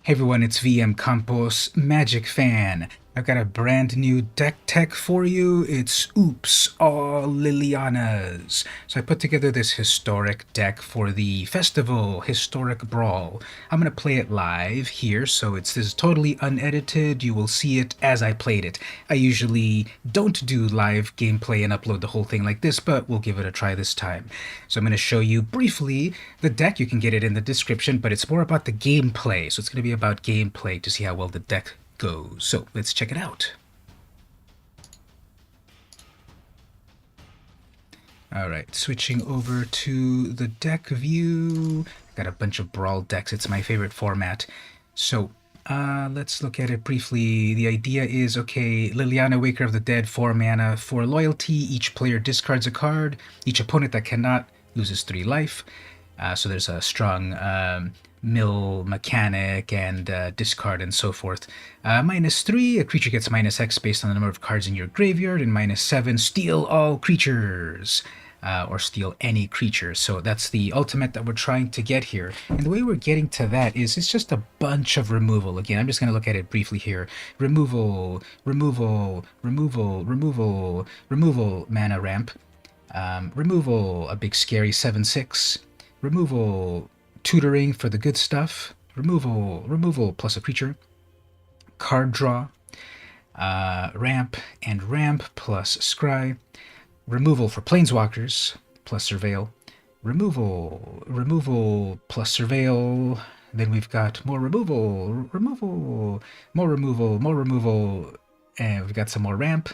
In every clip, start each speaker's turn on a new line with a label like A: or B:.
A: Hey everyone, it's VM Campos, Magic Fan. I've got a brand new deck tech for you. It's Oops, all Lilianas. So I put together this historic deck for the festival, Historic Brawl. I'm going to play it live here, so this is totally unedited. You will see it as I played it. I usually don't do live gameplay and upload the whole thing like this, but we'll give it a try this time. So I'm going to show you briefly the deck. You can get it in the description, but it's more about the gameplay. So it's going to be about gameplay to see how well the deck goes. So let's check it out. Alright, switching over to the deck view. Got a bunch of Brawl decks. It's my favorite format. So let's look at it briefly. The idea is, okay, Liliana, Waker of the Dead, 4 mana, 4 loyalty. Each player discards a card. Each opponent that cannot loses 3 life. So there's a strong mill mechanic and discard and so forth. -3, a creature gets -X based on the number of cards in your graveyard, and -7, steal all creatures. Or steal any creature. So that's the ultimate that we're trying to get here. And the way we're getting to that is it's just a bunch of removal. Again, I'm just going to look at it briefly here. Removal, removal, removal, removal, removal, mana ramp. Removal, a big scary 7/6. Removal, tutoring for the good stuff. Removal plus a creature. Card draw. Ramp and ramp plus scry. Removal for planeswalkers plus surveil. Removal plus surveil. Then we've got more removal, more removal, and we've got some more ramp.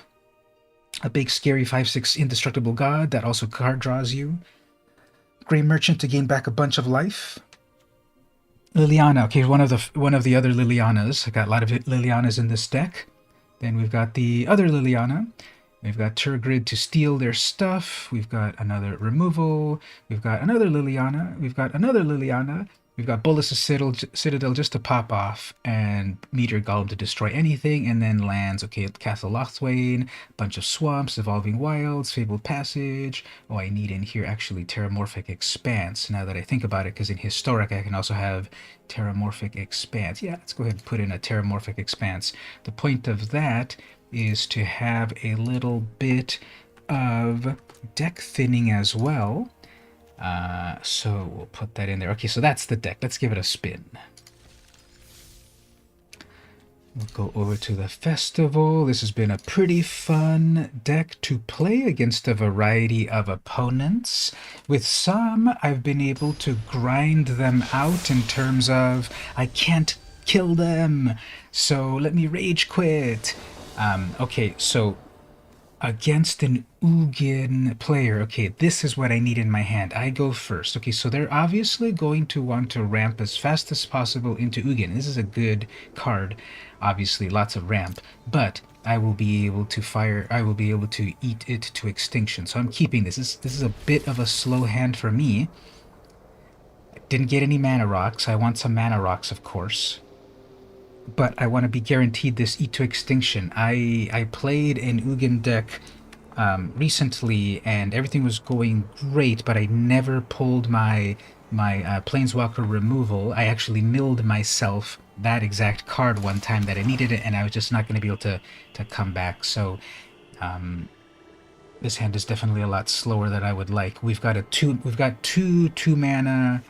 A: A big scary 5/6 indestructible god that also card draws you. Grey Merchant to gain back a bunch of life. Liliana, okay, one of the other Lilianas. I got a lot of Lilianas in this deck. Then we've got the other Liliana. We've got Tergrid to steal their stuff. We've got another removal. We've got another Liliana. We've got another Liliana. We've got Bolas' Citadel just to pop off, and Meteor Golem to destroy anything, and then lands, okay, Castle Lochthwain, bunch of swamps, Evolving Wilds, Fabled Passage. Oh, I need in here actually Terramorphic Expanse, now that I think about it, because in Historic I can also have Terramorphic Expanse. Yeah, let's go ahead and put in a Terramorphic Expanse. The point of that is to have a little bit of deck thinning as well. So we'll put that in there. Okay, so that's the deck. Let's give it a spin. We'll go over to the festival. This has been a pretty fun deck to play against a variety of opponents. With some, I've been able to grind them out in terms of I can't kill them, so let me rage quit. Okay, so against an Ugin player, okay, this is what I need in my hand. I go first. Okay, so they're obviously going to want to ramp as fast as possible into Ugin. This is a good card, obviously, lots of ramp, but I will be able to eat it to extinction. So I'm keeping this. This is a bit of a slow hand for me. Didn't get any mana rocks. I want some mana rocks, of course. But I want to be guaranteed this eat to extinction. I played an Ugin deck recently, and everything was going great, but I never pulled my Planeswalker removal. I actually milled myself that exact card one time that I needed it, and I was just not going to be able to come back. So this hand is definitely a lot slower than I would like. We've got two mana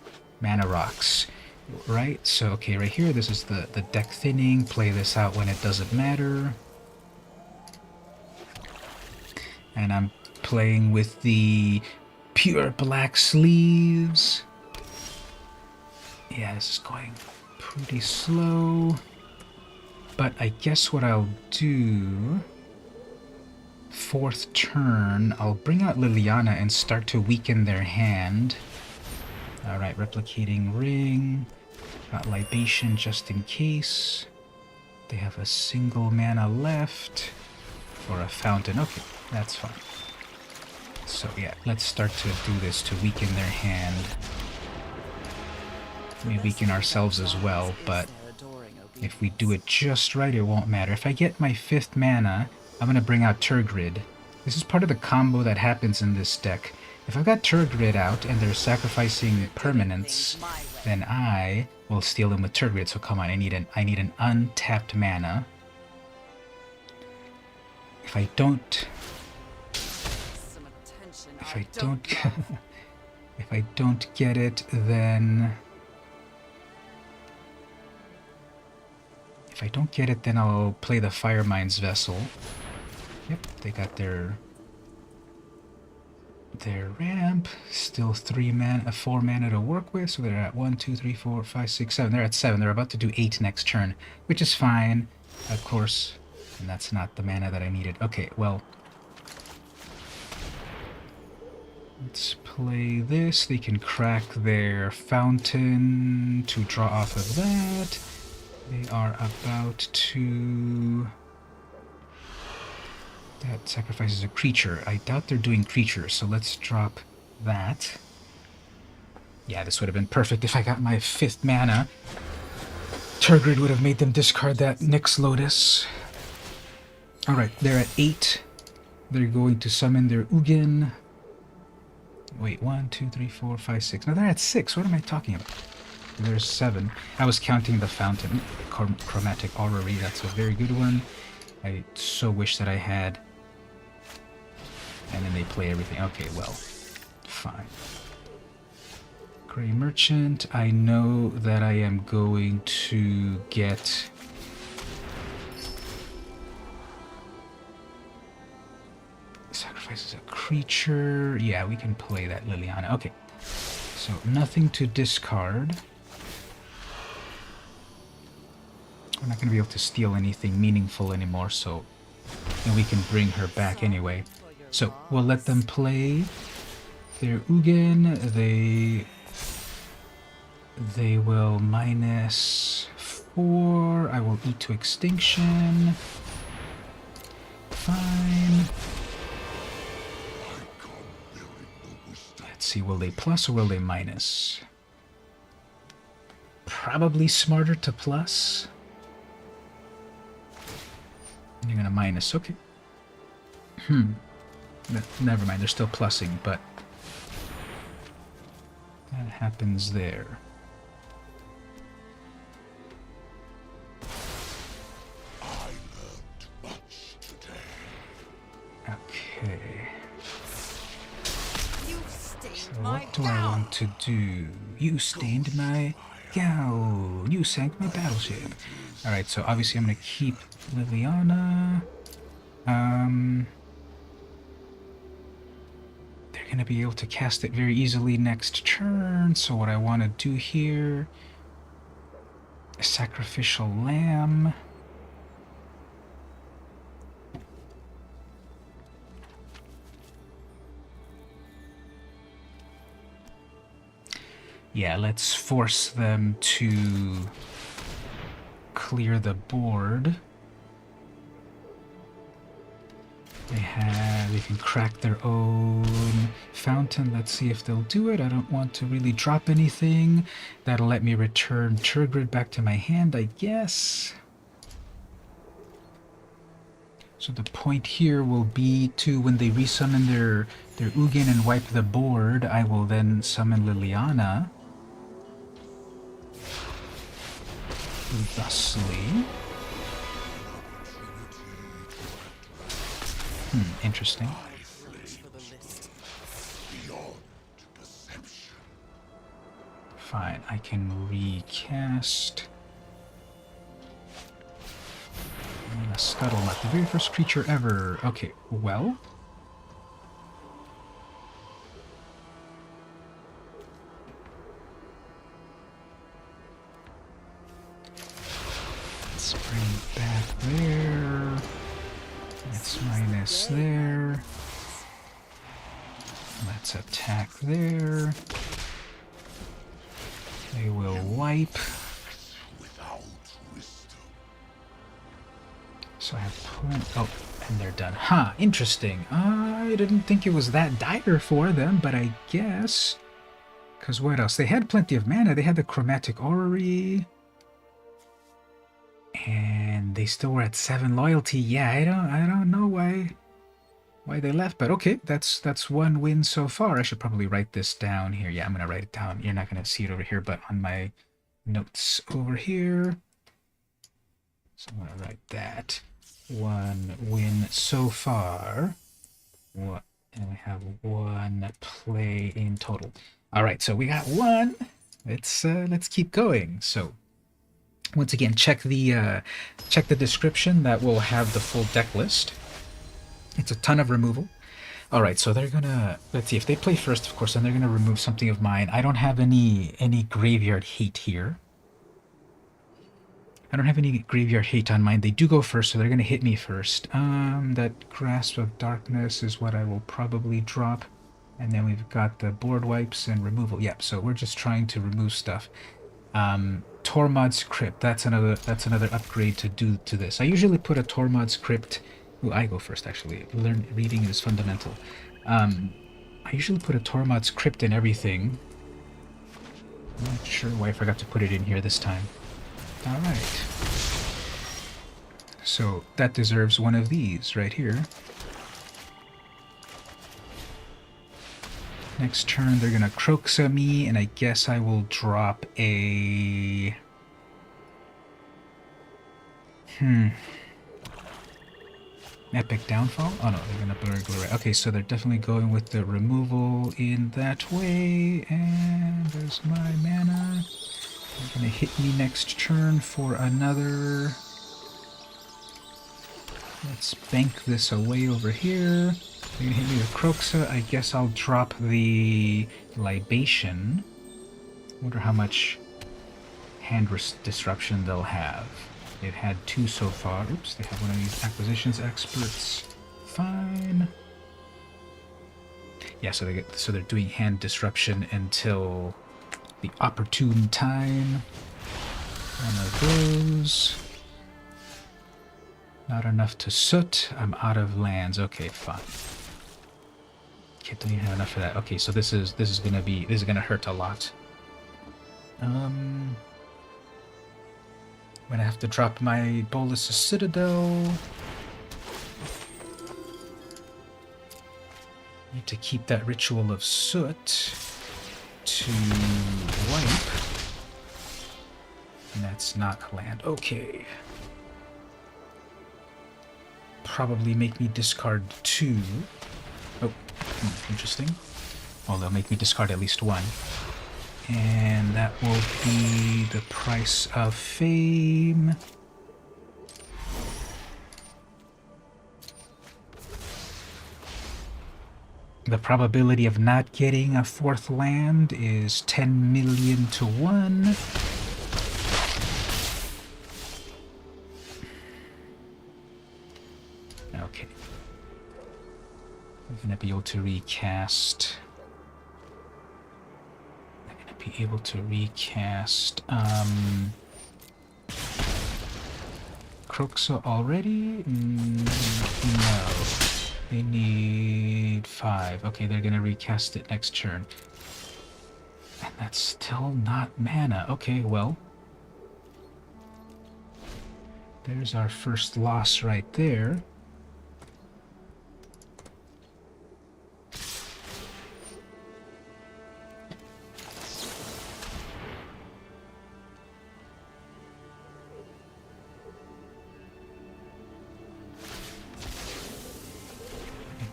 A: rocks. Right, so okay, right here, this is the deck thinning. Play this out when it doesn't matter. And I'm playing with the pure black sleeves. Yeah, this is going pretty slow. But I guess what I'll do, 4th turn, I'll bring out Liliana and start to weaken their hand. Alright, replicating ring. Got libation just in case. They have a single mana left. Or a fountain. Okay, that's fine. So yeah, let's start to do this to weaken their hand. We weaken ourselves as well, but if we do it just right, it won't matter. If I get my 5th mana, I'm going to bring out Tergrid. This is part of the combo that happens in this deck. If I've got Tergrid out and they're sacrificing permanents, then I we'll steal them with Tergrid. So come on, I need an untapped mana. If I don't if I don't get it, then I'll play the Firemind's Vessel. Yep, they got their ramp. Still 4 mana to work with, so they're at 1, 2, 3, 4, 5, 6, 7. They're at 7. They're about to do 8 next turn, which is fine, of course. And that's not the mana that I needed. Okay, well, let's play this. They can crack their fountain to draw off of that. They are about to... That sacrifices a creature. I doubt they're doing creatures, so let's drop that. Yeah, this would have been perfect if I got my 5th mana. Tergrid would have made them discard that Nyx Lotus. Alright, they're at 8. They're going to summon their Ugin. Wait, 1, 2, 3, 4, 5, 6. No, they're at 6. What am I talking about? There's 7. I was counting the fountain. Chromatic Orrery, that's a very good one. I so wish that I had. And then they play everything. Okay, well, fine. Grey Merchant. I know that I am going to get... Sacrifices a creature. Yeah, we can play that Liliana. Okay. So, nothing to discard. We're not going to be able to steal anything meaningful anymore, so... And we can bring her back anyway. So, we'll let them play their Ugin. They will -4. I will eat to extinction. Fine. Let's see, will they plus or will they minus? Probably smarter to plus. You're gonna minus, okay. Never mind, they're still plussing, but that happens there. Okay. So what do I want to do? You stained my gown. You sank my battleship. Alright, so obviously I'm going to keep Liliana. They're going to be able to cast it very easily next turn. So what I want to do here... A sacrificial lamb. Yeah, let's force them to clear the board. They can crack their own fountain. Let's see if they'll do it. I don't want to really drop anything. That'll let me return Tergrid back to my hand, I guess. So the point here will be to, when they resummon their Ugin and wipe the board, I will then summon Liliana. Thusly. Interesting. Fine, I can recast. A Scuttlemutt, the very first creature ever. Okay, well. Let's bring it back there. Let's minus there. Let's attack there. They will wipe. So I have plenty. Oh, and they're done. Huh, interesting. I didn't think it was that dire for them, but I guess. Because what else? They had plenty of mana. They had the Chromatic Orrery. And they still were at 7 loyalty. Yeah, I don't know why they left, but okay, that's one win so far. I should probably write this down here. Yeah, I'm gonna write it down. You're not gonna see it over here, but on my notes over here. So I'm gonna write that. 1 win so far. What? And we have 1 play in total. All right, so we got 1. Let's keep going. So once again, check the description. That will have the full deck list. It's a ton of removal. All right, so they're gonna, let's see, if they play first, of course, then they're gonna remove something of mine. I don't have any graveyard hate here. I don't have any graveyard hate on mine. They do go first, so they're gonna hit me first. That Grasp of Darkness is what I will probably drop. And then we've got the board wipes and removal. Yep, so we're just trying to remove stuff. Tormod's Crypt, that's another upgrade to do to this. I usually put a Tormod's Crypt. Ooh, I go first actually. Reading is fundamental. I usually put a Tormod's Crypt in everything. I'm not sure why I forgot to put it in here this time. Alright. So that deserves one of these right here. Next turn they're gonna Kroxa me, and I guess I will drop a... Epic Downfall? Oh no, they're gonna burglarize. Okay, so they're definitely going with the removal in that way, and there's my mana. They're gonna hit me next turn for another. Let's bank this away over here. They're gonna hit me with Kroxa. I guess I'll drop the Libation. Wonder how much hand disruption they'll have. They've had 2 so far. Oops, they have one of these acquisitions experts. Fine. Yeah, so they're doing hand disruption until the opportune time. One of those. Not enough to soot. I'm out of lands. Okay, fine. Okay, don't even have enough for that. Okay, so this is gonna hurt a lot. I'm gonna have to drop my Bolus of Citadel. Need to keep that Ritual of Soot to wipe. And that's not land. Okay. Probably make me discard 2. Oh, interesting. Well, they'll make me discard at least 1. And that will be the price of fame. The probability of not getting a 4th land is 10 million to 1. Okay. I'm gonna be able to recast. Be able to recast Kroxa already? No. They need 5. Okay, they're gonna recast it next turn. And that's still not mana. Okay, well. There's our first loss right there.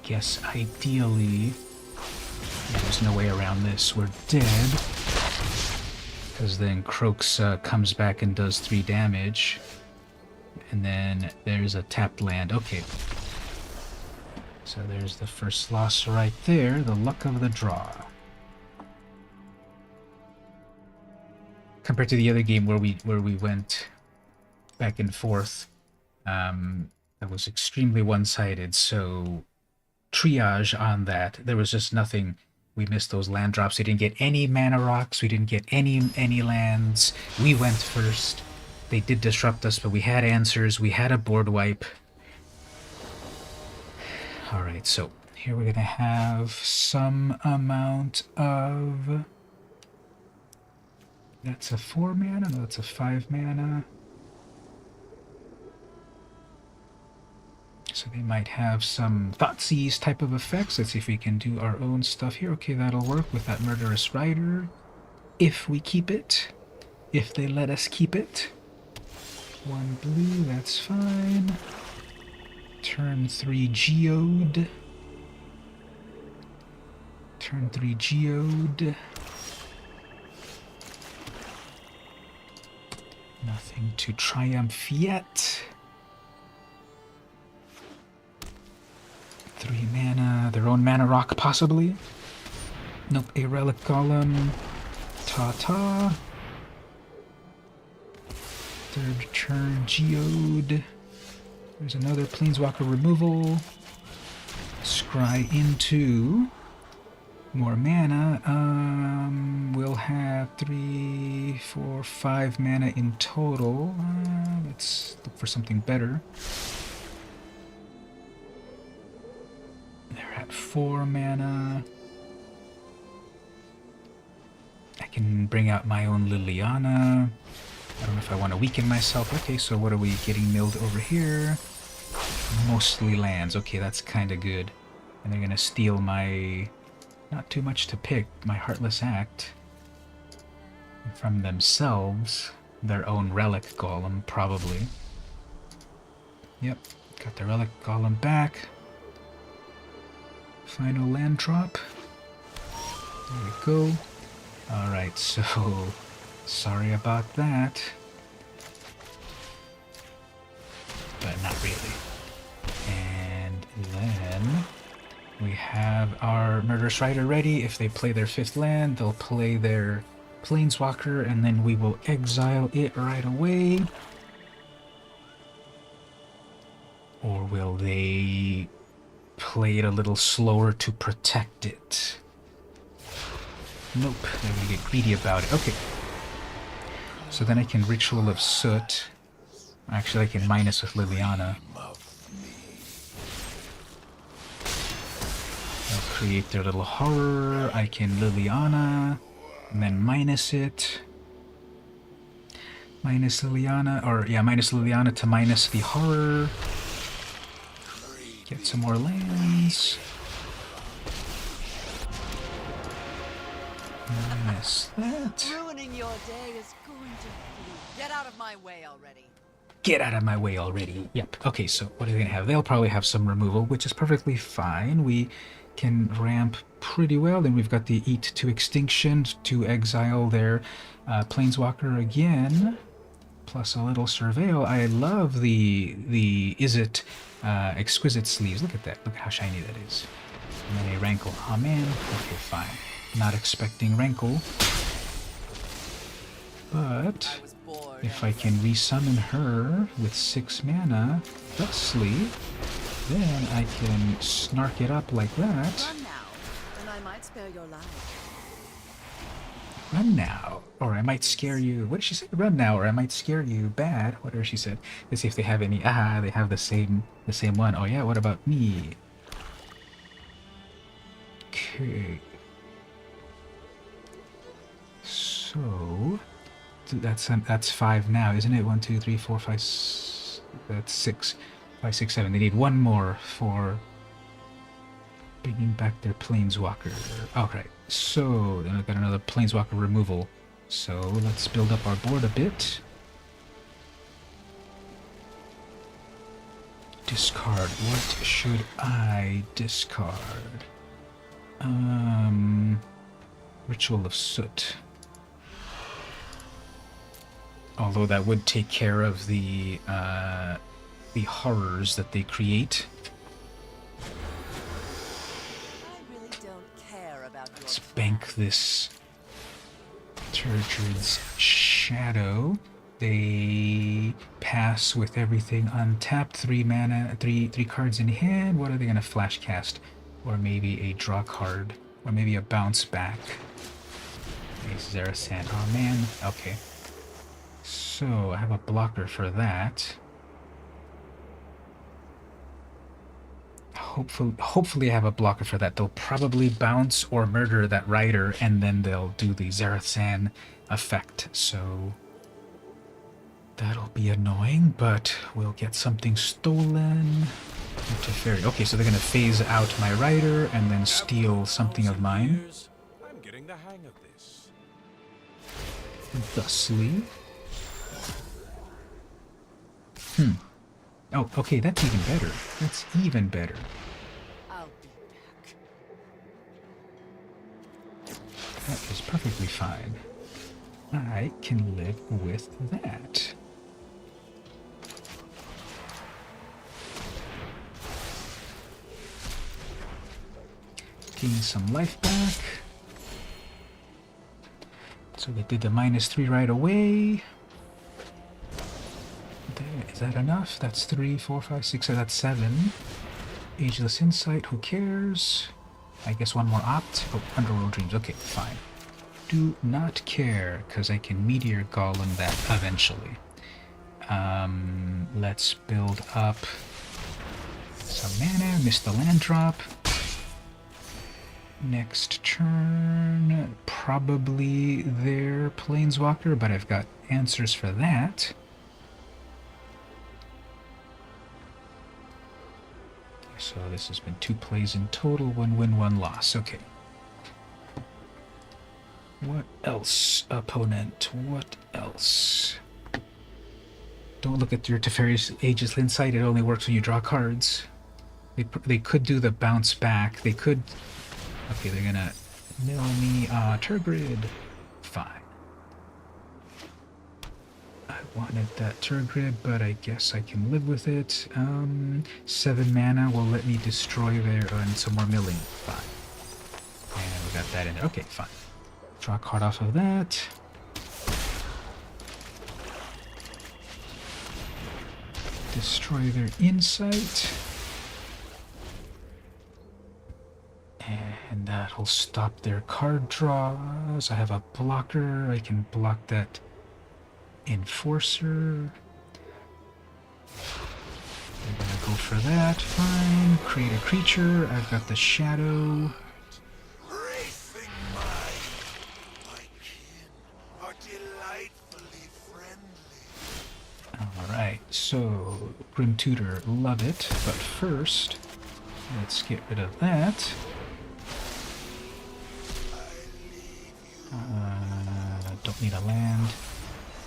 A: Guess ideally, there's no way around this. We're dead. Because then Kroxa comes back and does 3 damage. And then there's a tapped land. Okay. So there's the first loss right there. The luck of the draw. Compared to the other game where we went back and forth, that was extremely one-sided. So triage on that. There was just nothing. We missed those land drops. We didn't get any mana rocks. We didn't get any lands. We went first. They did disrupt us, but we had answers. We had a board wipe. Alright, so here we're going to have some amount of... That's a 4 mana? No, that's a 5 mana. So they might have some Thoughtseize type of effects. Let's see if we can do our own stuff here. Okay, that'll work with that Murderous Rider. If we keep it. if they let us keep it. 1 blue, that's fine. Turn 3 Geode. Turn 3 Geode. Nothing to triumph yet. 3 mana, their own mana rock possibly. Nope, a relic golem. Ta-ta. Third turn Geode. There's another Planeswalker removal. Scry into more mana. We'll have 3, 4, 5 mana in total. Let's look for something better. They're at 4 mana. I can bring out my own Liliana. I don't know if I want to weaken myself. Okay, so what are we getting milled over here? Mostly lands. Okay, that's kind of good. And they're going to steal my... Not too much to pick. My Heartless Act. From themselves. Their own Relic Golem, probably. Yep, got the Relic Golem back. Final land drop. There we go. Alright, so... Sorry about that. But not really. And then we have our Murderous Rider ready. If they play their 5th land, they'll play their Planeswalker, and then we will exile it right away. Or will they play it a little slower to protect it? Nope, they're gonna get greedy about it. Okay. So then I can Ritual of Soot. Actually, I can minus with Liliana. I'll create their little horror. I can Liliana, and then minus it. Minus Liliana, or yeah, minus Liliana to minus the horror. Get some more lands. Minus that.
B: Ruining your day is going to be. Get out of my way already.
A: Get out of my way already. Yep. Okay, so what are they gonna have? They'll probably have some removal, which is perfectly fine. We can ramp pretty well. Then we've got the Eat to Extinction to exile their Planeswalker again. Plus a little Surveil. I love the Izzet Exquisite Sleeves. Look at that. Look how shiny that is. And then a Rankle. Oh man. Okay, fine. Not expecting Rankle. But if I can resummon her with 6 mana thusly, then I can snark it up like that.
B: Run now, and I might spare your life.
A: Run now, or I might scare you. What did she say? Run now, or I might scare you bad. Whatever she said. Let's see if they have any. Ah, they have the same one. Oh yeah, what about me? Okay. So that's 5 now, isn't it? 1, 2, 3, 4, 5. That's 6. 5, 6, 7. They need 1 more for bringing back their Planeswalker. Okay, so then I've got another Planeswalker removal. So let's build up our board a bit. Discard. What should I discard? Ritual of Soot. Although that would take care of the horrors that they create.
B: I really don't care about
A: Let's bank this Tergrid's Shadow. They pass with everything untapped. 3 mana, 3 cards in hand. What are they gonna flash cast? Or maybe a draw card, or maybe a bounce back. Zerasan. Oh man. Okay. So I have a blocker for that. Hopefully I have a blocker for that. They'll probably bounce or murder that rider, and then they'll do the Zerasan effect. So that'll be annoying, but we'll get something stolen. Teferi. Okay, so they're gonna phase out my rider and then steal something of mine.
C: I'm getting the hang of this.
A: thusly. Oh, okay, that's even better. That's even better.
B: I'll be back.
A: That is perfectly fine. I can live with that. Gain some life back. So they did the -3 right away. Is that enough? That's 3, 4, 5, 6, that's 7. Ageless Insight, who cares? I guess one more opt. Oh, Underworld Dreams. Okay, fine. Do not care, because I can Meteor Golem that eventually. Let's build up some mana. Missed the land drop. Next turn, probably their Planeswalker, but I've got answers for that. So this has been 2 plays in total, 1 win, 1 loss. Okay. What else, opponent? What else? Don't look at your Teferi's Ageless Insight. It only works when you draw cards. They could do the bounce back. They could... Okay, they're gonna mill me. Tergrid. Fine. I wanted that Tergrid, but I guess I can live with it. 7 mana will let me destroy their... and some more milling. Fine. And we got that in there. Okay, fine. Draw a card off of that. Destroy their Insight. And that'll stop their card draws. I have a blocker. I can block that Enforcer. They're gonna go for that. Fine. Create a creature. I've got the Shadow.
C: Racing mind. My kin are delightfully friendly.
A: Alright, so Grim Tutor, love it. But first, let's get rid of that. Don't need a land.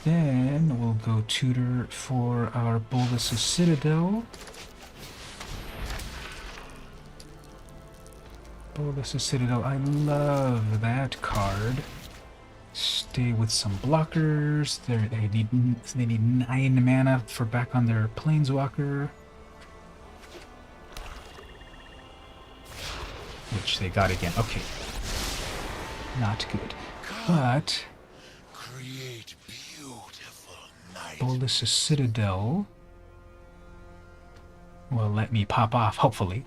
A: Then we'll go tutor for our Bolas' Citadel. Bolas' Citadel, I love that card. Stay with some blockers. They need 9 mana for back on their Planeswalker. Which they got again. Okay. Not good. But
C: Create beautiful night.
A: Bolas' Citadel will let me pop off, hopefully.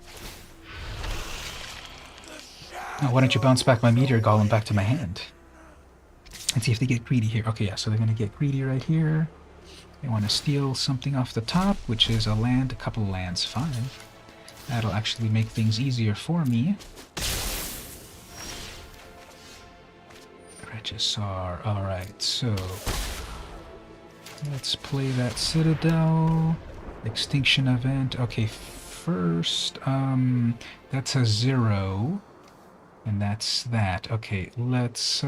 A: Now, why don't you bounce back my Meteor Golem back to my hand? Let's see if they get greedy here. Okay, yeah, so they're going to get greedy right here. They want to steal something off the top, which is a land, a couple of lands. Fine. That'll actually make things easier for me. Regisar. Alright, so let's play that Citadel. Extinction event. Okay, first, that's a 0. And that's that. Okay, let's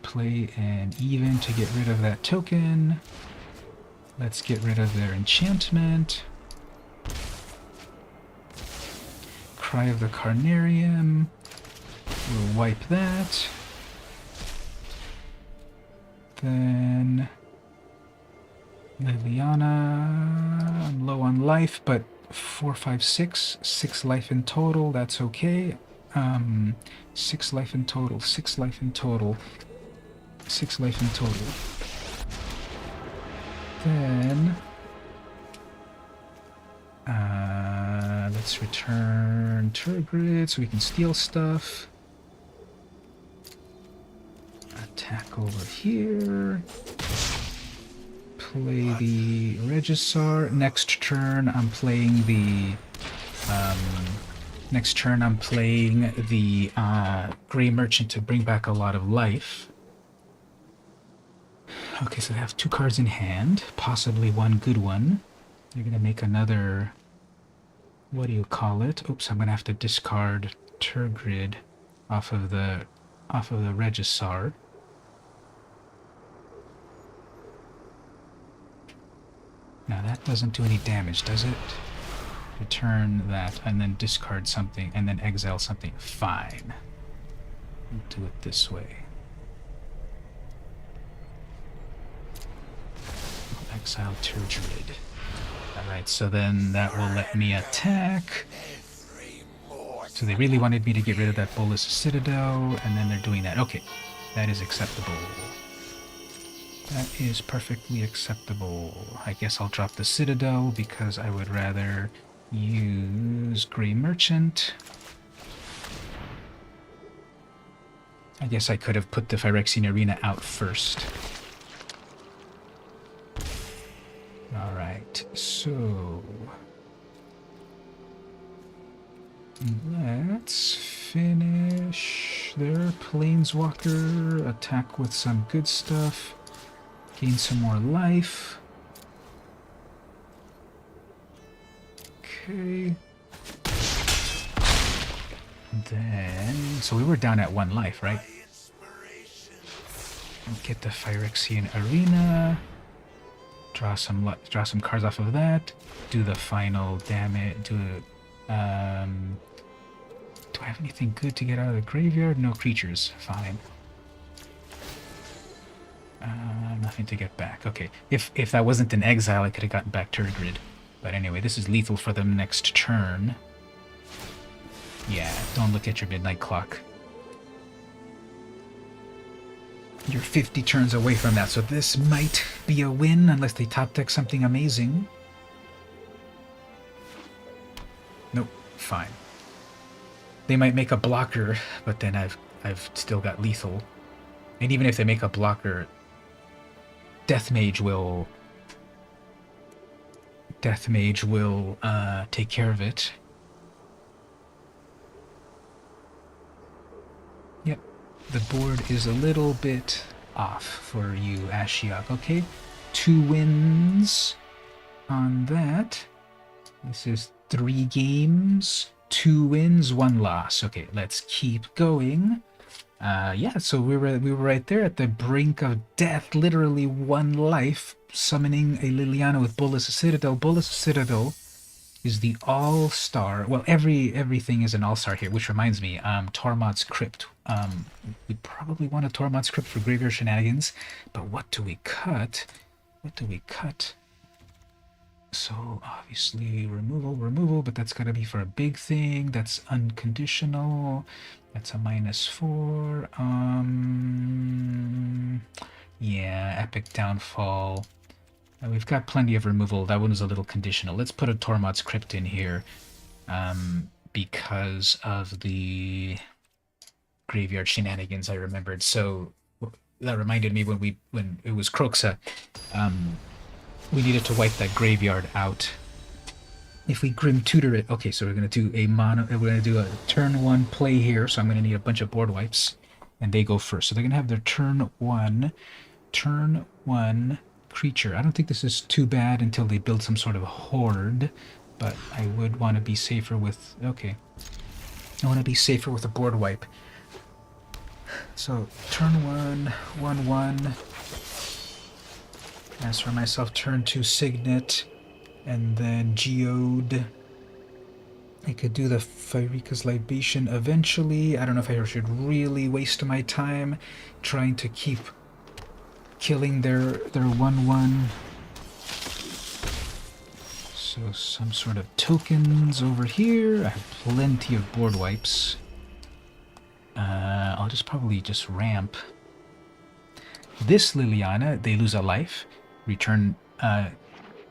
A: play an even to get rid of that token. Let's get rid of their enchantment. Cry of the Carnarium. We'll wipe that. Then Liliana. I'm low on life, but 4, 5, 6. 6 life in total. That's okay. 6 life in total. 6 life in total. 6 life in total. Then let's return Tergrid so we can steal stuff. Attack over here. Play the Regisar. Next turn I'm playing the Grey Merchant to bring back a lot of life. Okay, so they have 2 cards in hand, possibly one good one. They're gonna make another, what do you call it? Oops, I'm gonna have to discard Tergrid. off of the Regisar. Now that doesn't do any damage, does it? Return that, and then discard something, and then exile something. Fine. We'll do it this way. Exile Tergrid. Alright, so then that will let me attack. So they really wanted me to get rid of that Bolus Citadel, and then they're doing that. Okay, that is acceptable. That is perfectly acceptable. I guess I'll drop the Citadel because I would rather use Grey Merchant. I guess I could have put the Phyrexian Arena out first. Alright, so let's finish their Planeswalker, attack with some good stuff, gain some more life. Okay. Then, so we were down at 1 life, right? Get the Phyrexian Arena. Draw some cards off of that. Do the final damage. Do I have anything good to get out of the graveyard? No creatures. Fine. Nothing to get back. Okay. If that wasn't an exile, I could have gotten back Tergrid. But anyway, this is lethal for them next turn. Yeah, don't look at your midnight clock. You're 50 turns away from that, so this might be a win unless they top deck something amazing. Nope, fine. They might make a blocker, but then I've still got lethal. And even if they make a blocker, Deathmage will take care of it. Yep. The board is a little bit off for you, Ashiok. Okay, 2 wins on that. This is 3 games, 2 wins, 1 loss. Okay, let's keep going. Yeah, so we were right there at the brink of death, literally 1 life, summoning a Liliana with Bolus Citadel. Bolus Citadel is the all-star. Well, everything is an all-star here, which reminds me, Tormod's Crypt. We probably want a Tormod's Crypt for graveyard shenanigans, but what do we cut? What do we cut? So obviously removal, but that's gotta be for a big thing. That's unconditional. That's a -4. Yeah, Epic Downfall. We've got plenty of removal. That one was a little conditional. Let's put a Tormod's Crypt in here because of the graveyard shenanigans I remembered. So that reminded me when it was Kroxa, we needed to wipe that graveyard out. If we Grim Tutor it, okay, so we're gonna do we're gonna do a turn 1 play here. So I'm gonna need a bunch of board wipes, and they go first. So they're gonna have their turn one creature. I don't think this is too bad until they build some sort of horde, but I would want to be safer with, okay. I want to be safer with a board wipe. So turn 1, 1/1. As for myself, turn 2 Signet, and then Geode. I could do the Phyrexian Libation eventually. I don't know if I should really waste my time trying to keep killing their 1/1. So some sort of tokens over here. I have plenty of board wipes. I'll probably just ramp. This Liliana, they lose a life, return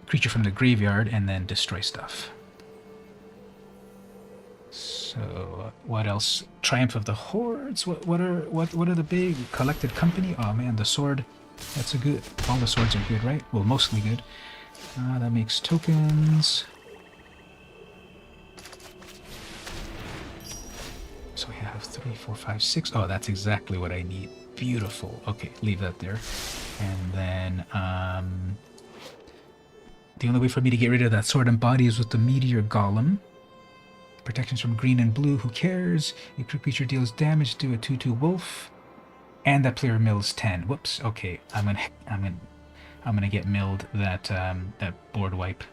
A: creature from the graveyard, and then destroy stuff. So what else? Triumph of the Hordes. What are the big Collected Company? Oh man, the sword. That's a good. All the swords are good, right? Well, mostly good. That makes tokens. So we have 3, 4, 5, 6. Oh, that's exactly what I need. Beautiful. Okay, leave that there. And then the only way for me to get rid of that sword and body is with the Meteor Golem. Protections from green and blue, who cares? A creature deals damage to a 2/2 wolf. And that player mills 10. Whoops. Okay, I'm gonna get milled that that board wipe.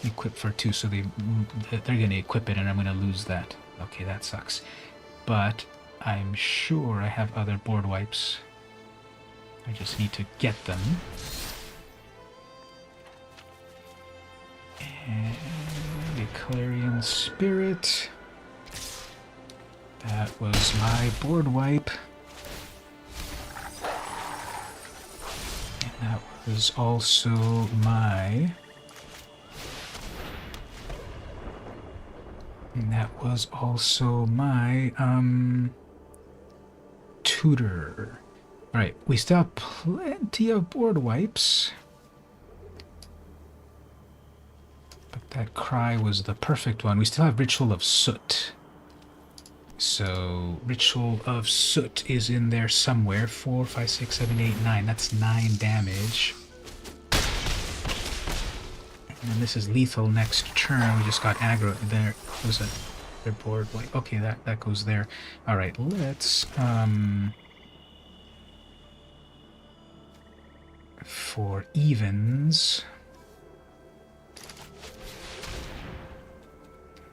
A: Equip for 2, so they're gonna equip it, and I'm gonna lose that. Okay, that sucks. But I'm sure I have other board wipes. I just need to get them. And the Clarion Spirit. That was my board wipe. And that was also my... And that was also my, tutor. Alright, we still have plenty of board wipes. But that cry was the perfect one. We still have Ritual of Soot. So, Ritual of Soot is in there somewhere. 4, 5, 6, 7, 8, 9. That's 9 damage. And this is lethal next turn. We just got aggro. There was a their board wipe. Okay, that goes there. Alright, let's for evens.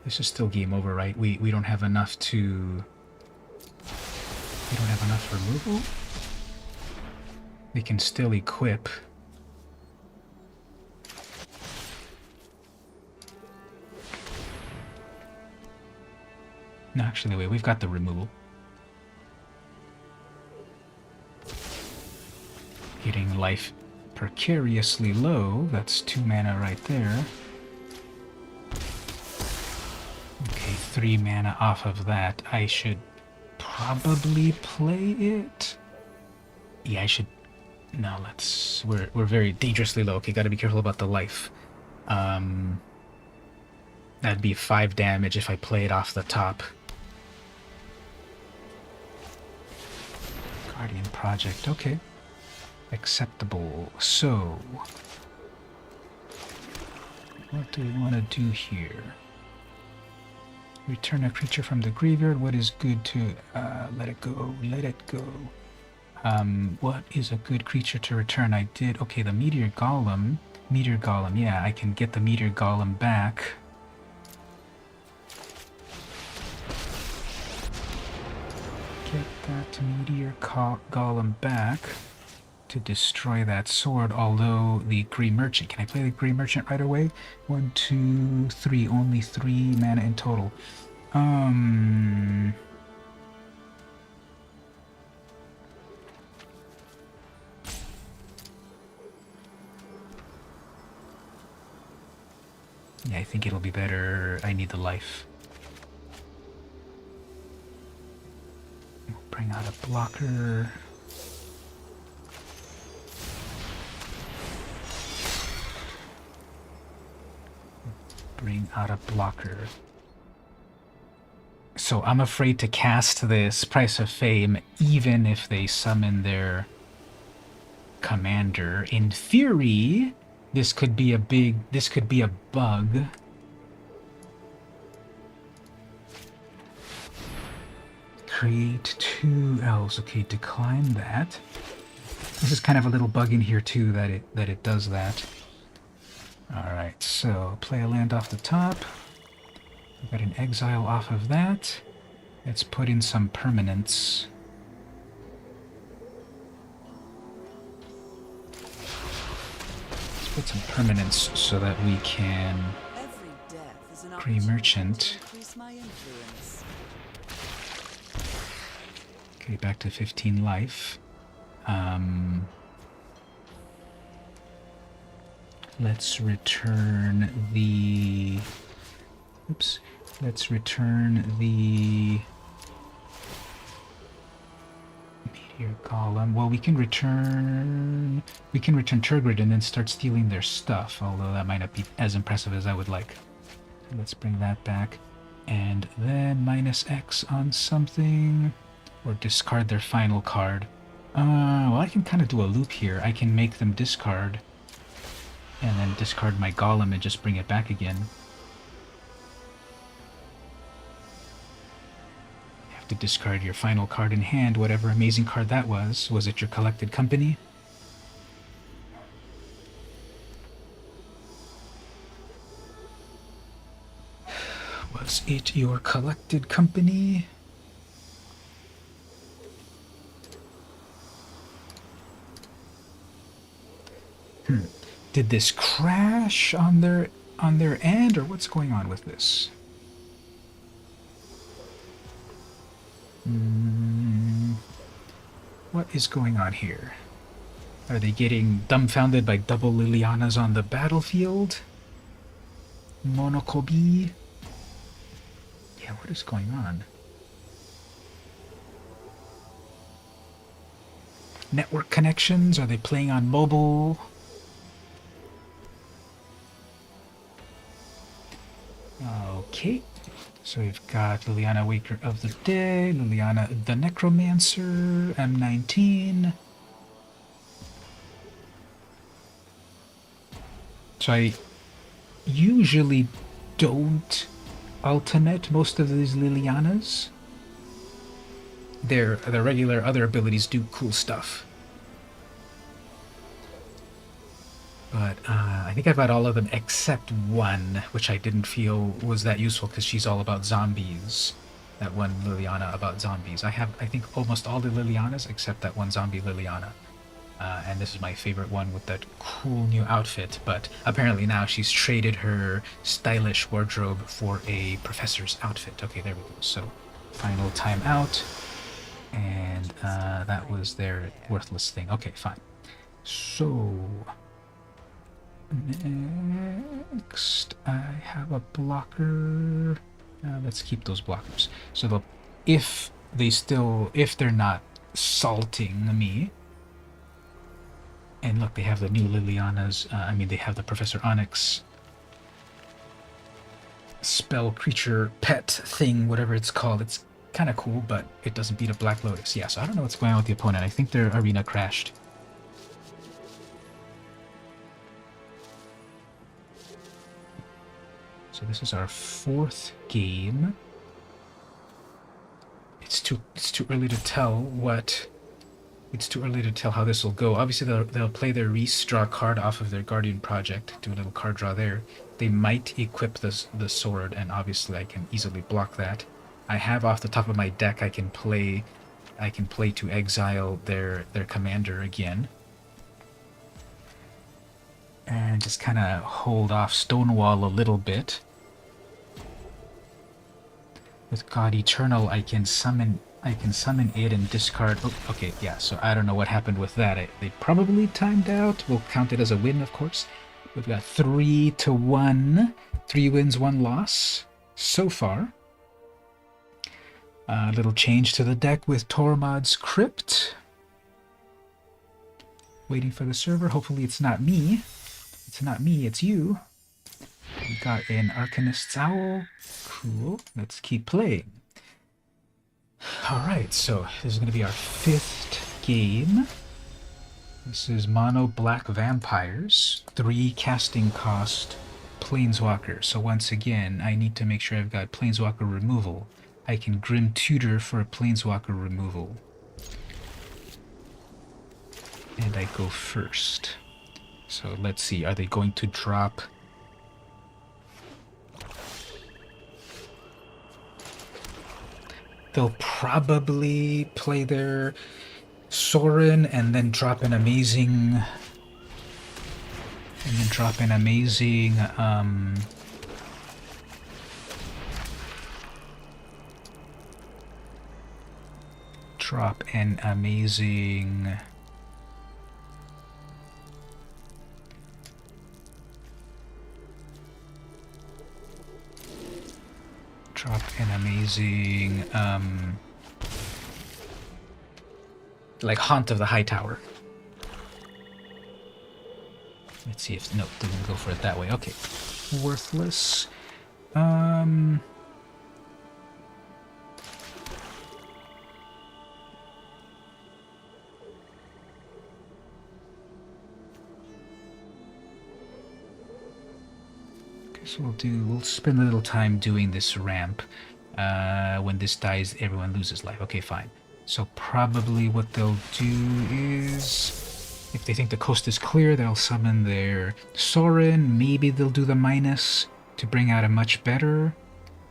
A: This is still game over, right? We don't have enough to... We don't have enough removal? They can still equip. No, actually, wait, we've got the removal. Getting life precariously low. That's 2 mana right there. Okay, 3 mana off of that. I should probably play it. Yeah, I should... No, let's... We're very dangerously low. Okay, gotta be careful about the life. That'd be 5 damage if I play it off the top. Guardian Project, okay. Acceptable. So, what do we want to do here? Return a creature from the graveyard. What is good to... let it go. Let it go. What is a good creature to return? I did... Okay, the Meteor Golem. Meteor Golem, yeah, I can get the Meteor Golem back. Get that Meteor Golem back to destroy that sword, although the Green Merchant... Can I play the Green Merchant right away? 1, 2, 3. Only 3 mana in total. Yeah, I think it'll be better. I need the life. We'll bring out a blocker. Bring out a blocker. So I'm afraid to cast this Price of Fame even if they summon their commander. In theory, this could be a bug. Create 2 elves. Okay, decline that. This is kind of a little bug in here too that it does that. Alright, so play a land off the top. We've got an exile off of that. Let's put in some permanents. Let's put some permanents so that we can... Green Merchant. Okay, back to 15 life. Let's return the... Oops. Let's return the... Meteor Golem. Well, we can return Tergrid and then start stealing their stuff, although that might not be as impressive as I would like. So let's bring that back. And then -X on something. Or discard their final card. Well, I can kind of do a loop here. I can make them discard and then discard my golem and just bring it back again. You have to discard your final card in hand, whatever amazing card that was. Was it your collected company? Was it your collected company? Did this crash on their end, or what's going on with this? What is going on here? Are they getting dumbfounded by double Lilianas on the battlefield? Monokobi? Yeah, what is going on? Network connections? Are they playing on mobile? Okay, so we've got Liliana Waker of the Day, Liliana the Necromancer, M19. So I usually don't alternate most of these Lilianas. Their regular other abilities do cool stuff. But I think I've got all of them except one, which I didn't feel was that useful because she's all about zombies. That one Liliana about zombies. I have, I think, almost all the Lilianas except that one zombie Liliana. And this is my favorite one with that cool new outfit. But apparently now she's traded her stylish wardrobe for a professor's outfit. Okay, there we go. So, final timeout. And that was their worthless thing. Okay, fine. So... next, I have a blocker. Let's keep those blockers. So if they're not salting me, and look, they have the new Lilianas. I mean, they have the Professor Onyx spell creature pet thing, whatever it's called. It's kind of cool, but it doesn't beat a Black Lotus. Yeah, so I don't know what's going on with the opponent. I think their arena crashed. So this is our fourth game. It's too early to tell what. It's too early to tell how this will go. Obviously, they'll play their Rhys, draw a card off of their Guardian project, do a little card draw there. They might equip the sword, and obviously I can easily block that. I have off the top of my deck I can play to exile their commander again. And just kind of hold off Stonewall a little bit. With God Eternal, I can summon it and discard. Oh, okay, yeah. So I don't know what happened with that. They probably timed out. We'll count it as a win, of course. We've got 3-1, 3 wins, 1 loss so far. A little change to the deck with Tormod's Crypt. Waiting for the server. Hopefully it's not me. It's not me, it's you. We got an Arcanist's Owl. Cool. Let's keep playing. Alright, so this is going to be our 5th game. This is Mono Black Vampires. 3 casting cost Planeswalker. So once again, I need to make sure I've got Planeswalker removal. I can Grim Tutor for a Planeswalker removal. And I go first. So let's see, are they going to drop... They'll probably play their Sorin and then drop an amazing... Drop an amazing... like Haunt of the High Tower. Let's see if... No, didn't go for it that way. Okay. Worthless. So we'll spend a little time doing this ramp. When this dies, everyone loses life. Okay, fine. So probably what they'll do is, if they think the coast is clear, they'll summon their Sorin. Maybe they'll do the minus to bring out a much better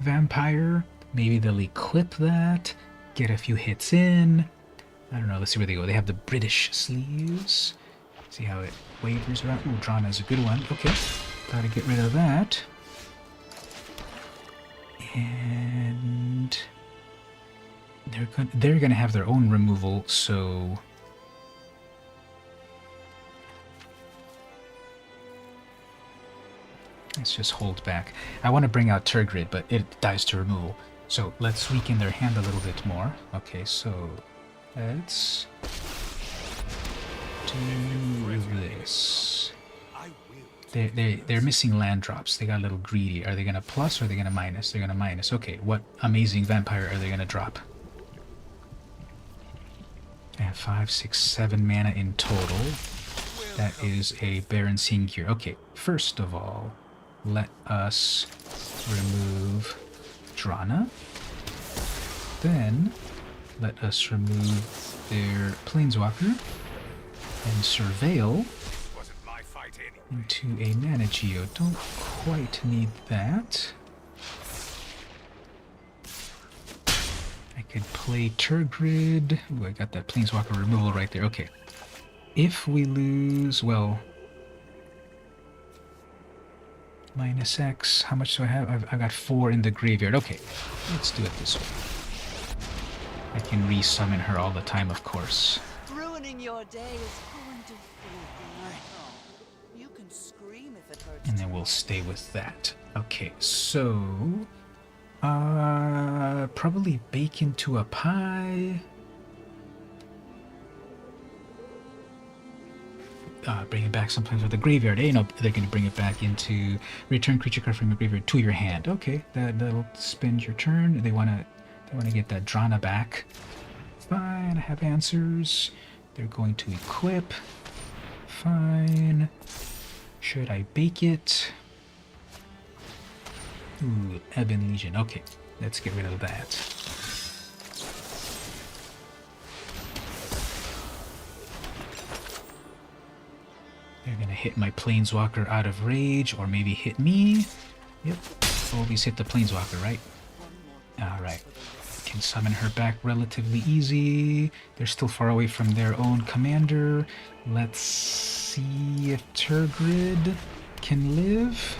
A: vampire. Maybe they'll equip that, get a few hits in. I don't know, let's see where they go. They have the British sleeves. See how it wavers around. Ooh, Drana's a good one. Okay, gotta get rid of that. And they're gonna have their own removal, so let's just hold back. I want to bring out Tergrid, but it dies to removal. So let's weaken their hand a little bit more. Okay, so let's do this. They're missing land drops. They got a little greedy. Are they gonna plus or are they gonna minus? They're gonna minus. Okay, what amazing vampire are they gonna drop? I have 5, 6, 7 mana in total. That is a Baron Singear. Okay, first of all, let us remove Drana. Then let us remove their Planeswalker and Surveil into a Mana Geo. Don't quite need that. I could play Tergrid. Ooh, I got that Planeswalker removal right there. Okay. If we lose, well, minus X. How much do I have? I've got 4 in the graveyard. Okay, let's do it this way. I can re-summon her all the time, of course.
B: Ruining your day is going to feel. You can scream if it hurts.
A: And then we'll stay with that. Okay, so probably bake into a pie. Bring it back sometimes with the graveyard. Eh? No, they're going to bring it back into return creature card from your graveyard to your hand. Okay, that'll spend your turn. They want to get that Drana back. Fine, I have answers. They're going to equip. Fine. Should I bake it? Ooh, Ebon Legion. Okay, let's get rid of that. They're gonna hit my Planeswalker out of rage, or maybe hit me. Yep, always hit the Planeswalker, right? Alright. Can summon her back relatively easy. They're still far away from their own commander. Let's see if Tergrid can live.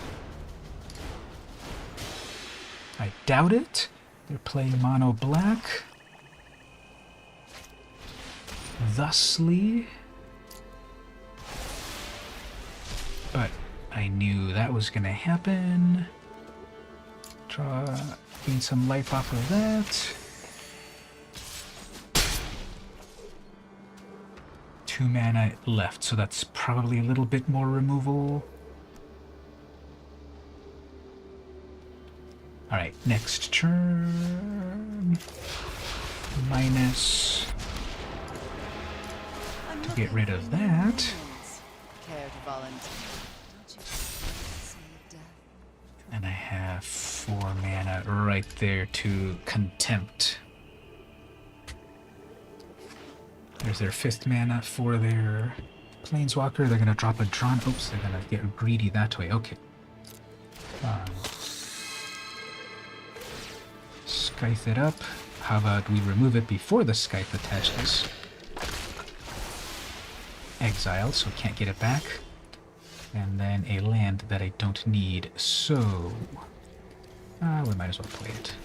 A: I doubt it. They're playing mono black. Thusly. But I knew that was gonna happen. Gain some life off of that. 2 mana left, so that's probably a little bit more removal. Alright, next turn. Minus. To get rid of that.
B: Care to volunteer?
A: And I have 4 mana right there to Contempt. There's their 5th mana for their Planeswalker. They're gonna drop a Drawn. Oops, they're gonna get greedy that way. Okay. Scythe it up. How about we remove it before the Scythe attaches? Exile, so can't get it back. And then a land that I don't need, so we might as well play it.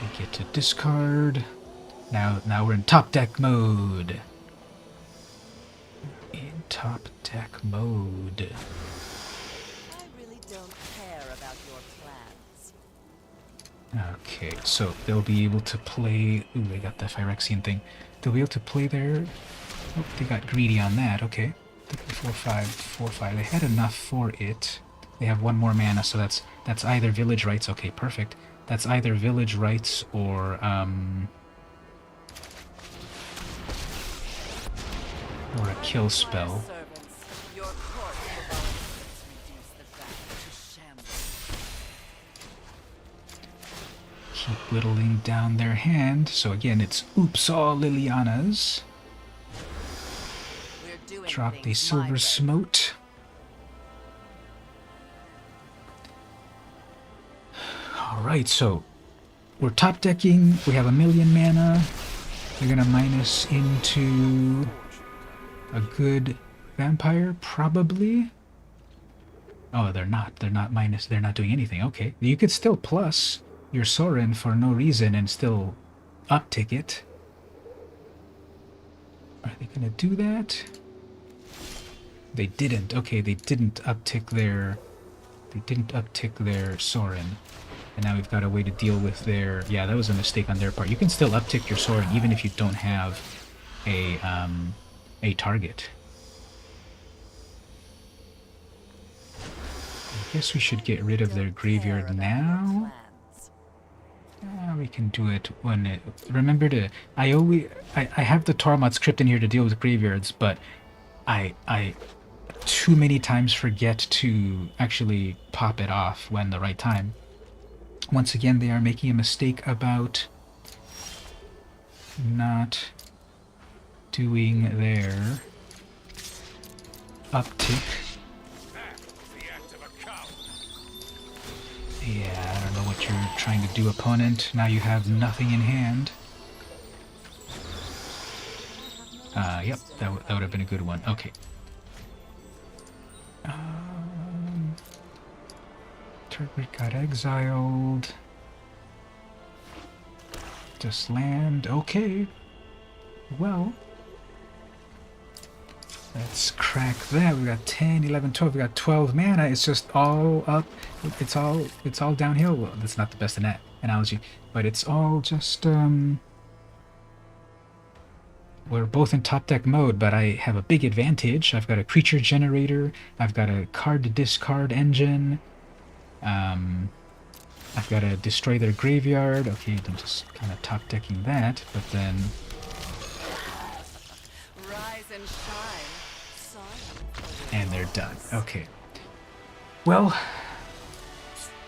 A: We get to discard. Now we're in top deck mode. In top deck mode.
B: I really don't care about your plans.
A: Okay, so they'll be able to play. Ooh, they got the Phyrexian thing. They'll be able to play their. Oh, they got greedy on that. Okay. 4/5, 4/5. They had enough for it. They have 1 more mana, so that's either Village Rites. Okay, perfect. That's either Village Rites or a kill spell.
B: Servants, your court will reduce the
A: Keep whittling down their hand. So again, it's oops all Lilianas.
B: We're doing
A: Drop the
B: things
A: silver
B: my way.
A: smote. Alright, so we're top decking. We have 1,000,000 mana. They're gonna minus into a good vampire, probably. Oh, they're not. They're not minus. They're not doing anything. Okay. You could still plus your Sorin for no reason and still uptick it. Are they gonna do that? They didn't. Okay, they didn't uptick their... They didn't uptick their Sorin. And now we've got a way to deal with their... Yeah, that was a mistake on their part. You can still uptick your Sorin even if you don't have a target. I guess we should get rid of their graveyard now. We can do it when it... Remember to... I have the Tormod script in here to deal with graveyards, but I too many times forget to actually pop it off when the right time. Once again, they are making a mistake about not doing their uptick. Yeah, I don't know what you're trying to do, opponent. Now you have nothing in hand. Yep, that would have been a good one. Okay. Tergrid got exiled. Just land. Okay. Well. Let's crack that. We got 10, 11, 12. We got 12 mana. It's just all up. It's all downhill. Well, that's not the best analogy, but it's all just we're both in top deck mode, but I have a big advantage. I've got a creature generator. I've got a card to discard engine. I've got to destroy their graveyard. Okay, I'm just kind of top decking that, but then
B: Rise and shine.
A: and they're done. Okay. Well,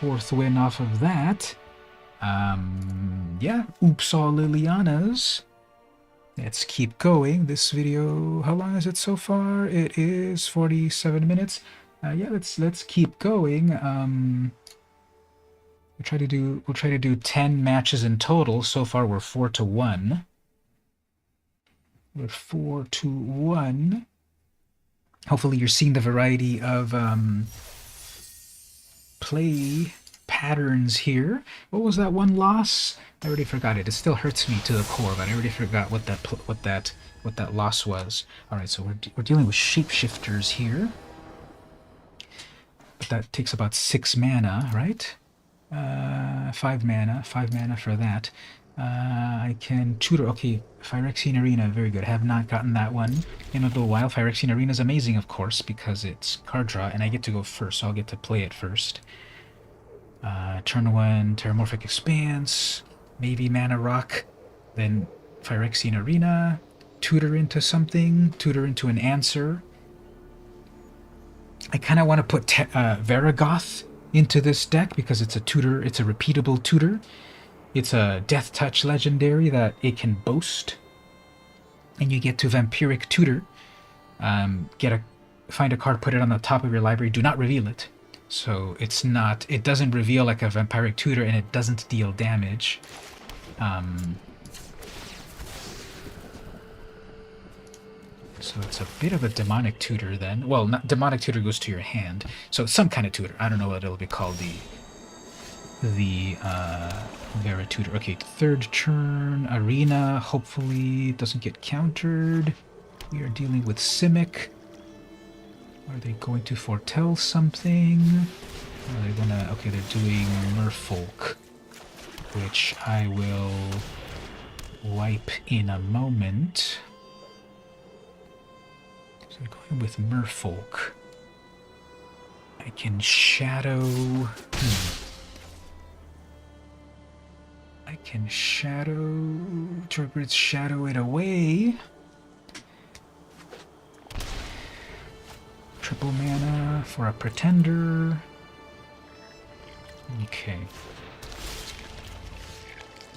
A: fourth win off of that. Yeah, oops all Lilianas. Let's keep going. This video, how long is it so far? It is 47 minutes. Yeah, let's keep going. We'll try to do 10 matches in total. So far we're 4-1. We're 4-1. Hopefully you're seeing the variety of play patterns here. What was that one loss? I already forgot it. It still hurts me to the core, but I already forgot what that loss was. All right, so we're dealing with shapeshifters here, but that takes about 6 mana, right? 5 mana for that. I can tutor. Okay, Phyrexian Arena, very good. I have not gotten that one in a little while. Phyrexian Arena is amazing, of course, because it's card draw, and I get to go first, so I'll get to play it first. Turn 1, Terramorphic Expanse, maybe Mana Rock, then Phyrexian Arena, tutor into something, tutor into an answer. I kind of want to put Varagoth into this deck because it's a tutor, it's a repeatable tutor. It's a Death Touch legendary that it can boast. And you get to Vampiric Tutor. Find a card, put it on the top of your library, do not reveal it. So it doesn't reveal like a Vampiric Tutor, and it doesn't deal damage. So it's a bit of a Demonic Tutor then. Well, not Demonic Tutor goes to your hand. So it's some kind of tutor. I don't know what it'll be called, the Vera Tutor. Okay, third turn, Arena, hopefully doesn't get countered. We are dealing with Simic. Are they going to foretell something? Are they gonna... Okay, they're doing Merfolk, which I will wipe in a moment. So I'm going with Merfolk. I can shadow... I can shadow... Tergrid's shadow it away. Triple mana for a Pretender. Okay.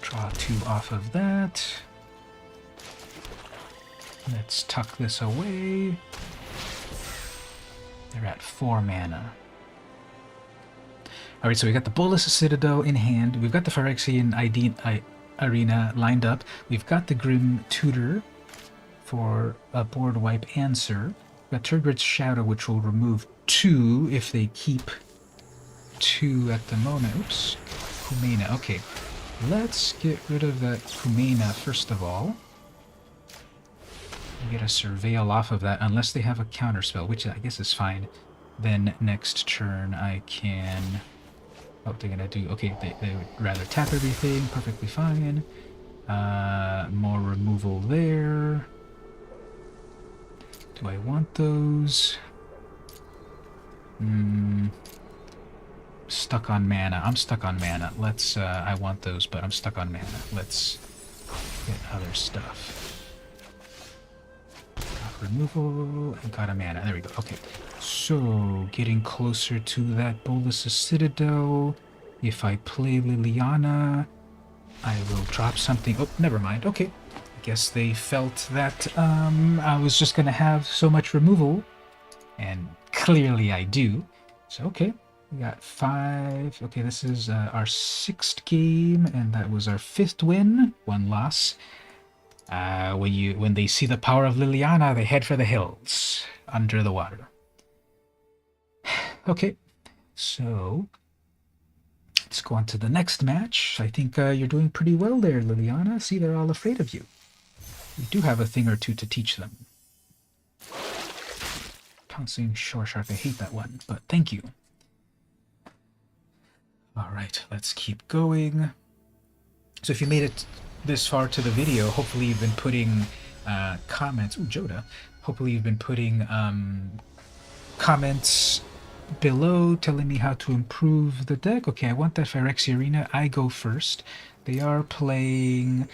A: Draw 2 off of that. Let's tuck this away. They're at 4 mana. Alright, so we got the Bolus Citadel in hand. We've got the Phyrexian Arena lined up. We've got the Grim Tutor for a board wipe answer. We've got Tergrid's Shadow, which will remove 2 if they keep 2 at the moment. Oops. Humana. Okay. Let's get rid of that Humana first of all. Get a Surveil off of that, unless they have a counterspell, which I guess is fine. Then next turn I can... Oh, they're gonna do... Okay, they would rather tap everything. Perfectly fine. More removal there. Do I want those? Stuck on mana. I'm stuck on mana. Let's... I want those, but I'm stuck on mana. Let's get other stuff. Removal and got a mana. There we go. Okay. So, getting closer to that Bolus' Citadel. If I play Liliana, I will drop something. Oh, never mind. Okay. I guess they felt that I was just going to have so much removal. And clearly I do. So, okay. We got 5. Okay, this is our 6th game, and that was our 5th win. 1 loss. When they see the power of Liliana, they head for the hills under the water. Okay, so let's go on to the next match. I think you're doing pretty well there, Liliana. See, they're all afraid of you. You do have a thing or two to teach them. Pouncing Shore Shark, I hate that one, but thank you. All right, let's keep going. So if you made it this far to the video, hopefully you've been putting comments. Ooh, Jodah. Hopefully you've been putting comments below telling me how to improve the deck. Okay, I want that Phyrexia Arena. I go first. They are playing...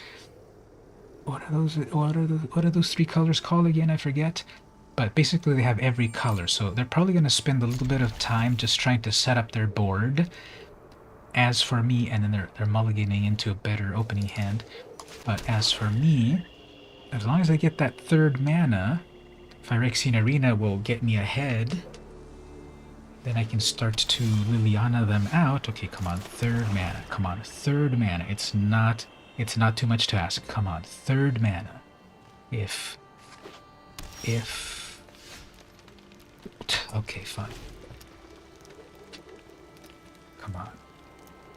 A: What are those 3 colors called again? I forget. But basically they have every color, so they're probably going to spend a little bit of time just trying to set up their board. As for me, and then they're mulliganing into a better opening hand. But as for me, as long as I get that 3rd mana, Phyrexian Arena will get me ahead. Then I can start to Liliana them out. Okay, come on, 3rd mana. Come on, 3rd mana. It's not too much to ask. Come on, 3rd mana. If... Okay, fine. Come on.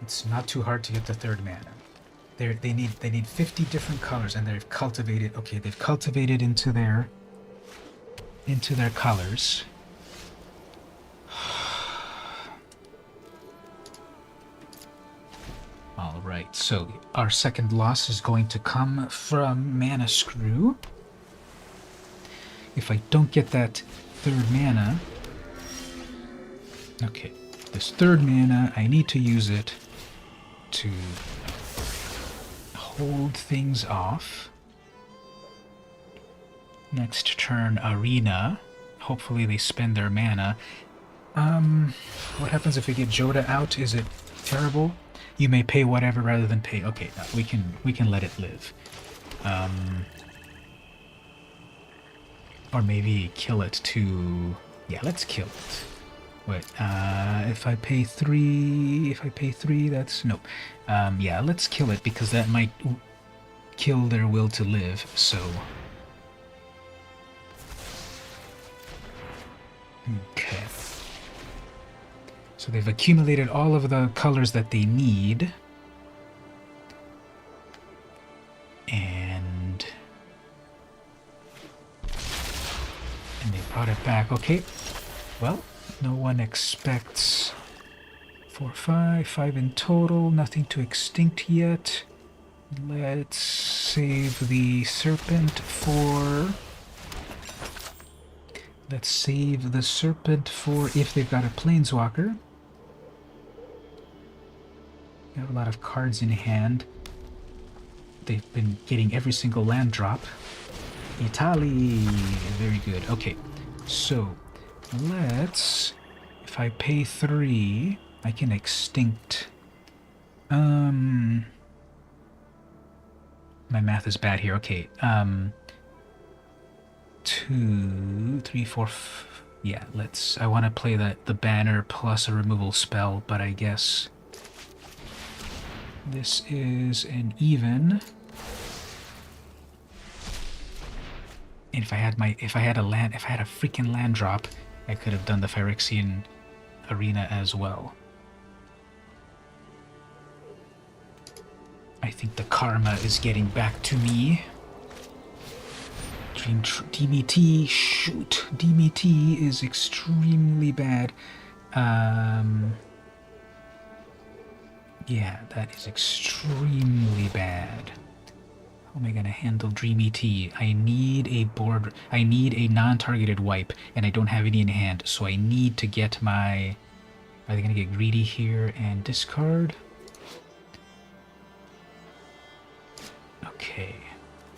A: It's not too hard to get the 3rd mana. They need 50 different colors, and they've cultivated. Okay, they've cultivated into their colors. All right. So our 2nd loss is going to come from Mana Screw. If I don't get that 3rd mana, okay, this 3rd mana, I need to use it to hold things off. Next turn, Arena. Hopefully they spend their mana. What happens if we get Jodah out? Is it terrible? You may pay whatever rather than pay. Okay, no, we can let it live. Or maybe kill it to... Yeah, let's kill it. Wait, if I pay 3, that's... No. Yeah, let's kill it, because that might kill their will to live, so... Okay. So they've accumulated all of the colors that they need. And they brought it back. Okay. Well, no one expects 4, 5 in total. Nothing to extinct yet. Let's save the serpent for... Let's save the serpent for if they've got a planeswalker. They have a lot of cards in hand. They've been getting every single land drop. Italy! Very good. Okay, so let's... If I pay 3, I can extinct... My math is bad here. Okay. 2, 3, 4. Yeah, let's. I want to play the banner plus a removal spell, but I guess this is an even. And if I had a freaking land drop, I could have done the Phyrexian arena as well. I think the karma is getting back to me. DMT, shoot. DMT is extremely bad. Yeah, that is extremely bad. How am I gonna handle Dreamy Tea? I need a non-targeted wipe, and I don't have any in hand, so I need to get my... Are they gonna get greedy here and discard? Okay.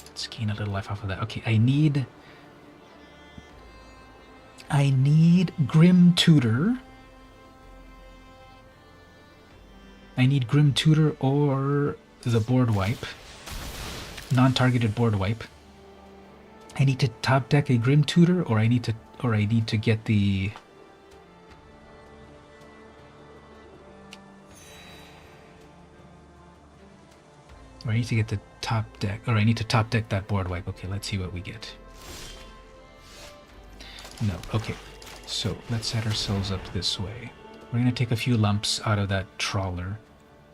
A: Let's gain a little life off of that. Okay, I need Grim Tutor. I need Grim Tutor or the board wipe. Non-targeted board wipe. I need to top deck a Grim Tutor, or I need to get the... Or I need to get the top deck, or I need to top deck that board wipe. Okay, let's see what we get. No, okay. So let's set ourselves up this way. We're gonna take a few lumps out of that trawler,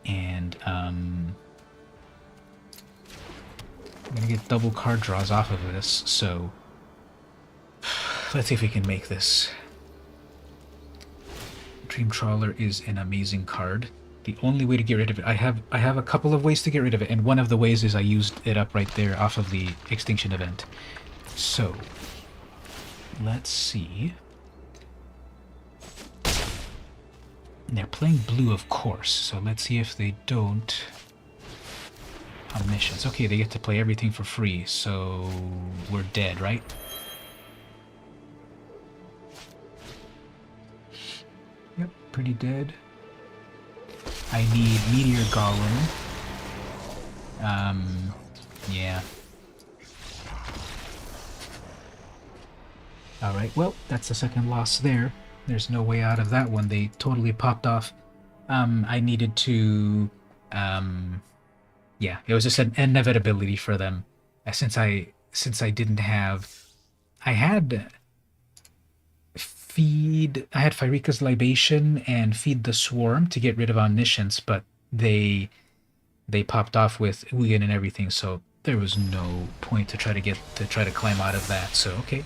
A: and I'm gonna get double card draws off of this, so let's see if we can make this. Dream Trawler is an amazing card. The only way to get rid of it, I have a couple of ways to get rid of it, and one of the ways is I used it up right there off of the Extinction event. So, let's see. They're playing blue, of course, so let's see if they don't. Omniscience. Okay, they get to play everything for free, so we're dead, right? Yep, pretty dead. I need Meteor Golem. Yeah. Alright, well, that's the second loss there. There's no way out of that one. They totally popped off. I needed to... yeah, it was just an inevitability for them. Since I didn't have... I had Phyrexia's Libation and Feed the Swarm to get rid of Omniscience, but they popped off with Ugin and everything, so there was no point to try to climb out of that. So okay,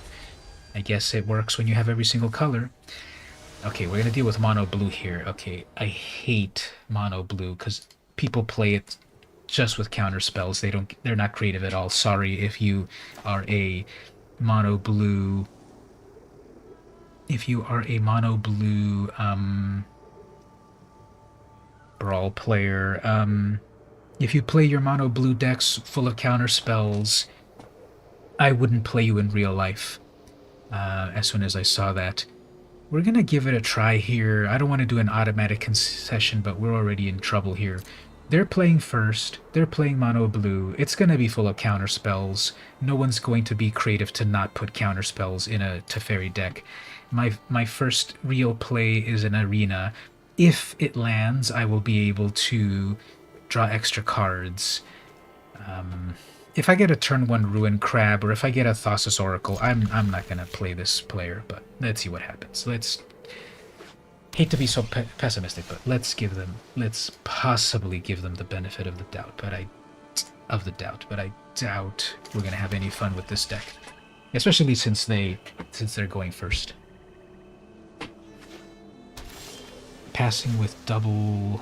A: I guess it works when you have every single color. Okay, we're gonna deal with mono blue here. Okay, I hate mono blue because people play it just with counter spells. They're not creative at all. Sorry if you are a mono blue. If you are a mono blue Brawl player, if you play your mono blue decks full of counter spells, I wouldn't play you in real life. As soon as I saw that. We're gonna give it a try here. I don't want to do an automatic concession, but we're already in trouble here. They're playing first. They're playing mono blue. It's gonna be full of counter spells. No one's going to be creative to not put counter spells in a Teferi deck. My first real play is an arena. If it lands, I will be able to draw extra cards. If I get a turn 1 Ruin Crab, or if I get a Thassa's Oracle, I'm not going to play this player, but let's see what happens. Hate to be so pessimistic, but let's possibly give them the benefit of the doubt, but I doubt we're going to have any fun with this deck. Especially since they're going first. Passing with double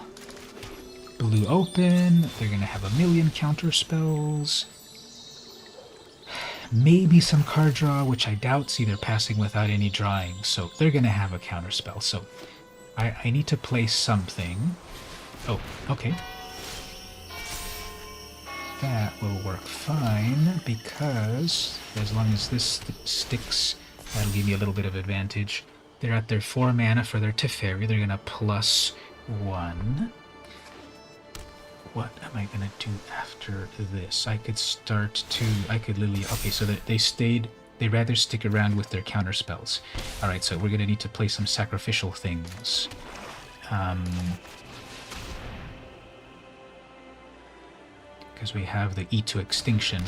A: blue open, they're going to have a million counter spells. Maybe some card draw, which I doubt. See, they're passing without any drawing, so they're going to have a counter spell. So I need to play something. Oh, okay. That will work fine, because as long as this sticks, that'll give me a little bit of advantage. They're at their 4 mana for their Teferi. They're going to +1. what am I gonna do after this? I could start to... I could literally... Okay, so they stayed... They rather stick around with their counter spells. Alright, so we're gonna need to play some sacrificial things. Because we have the E to Extinction.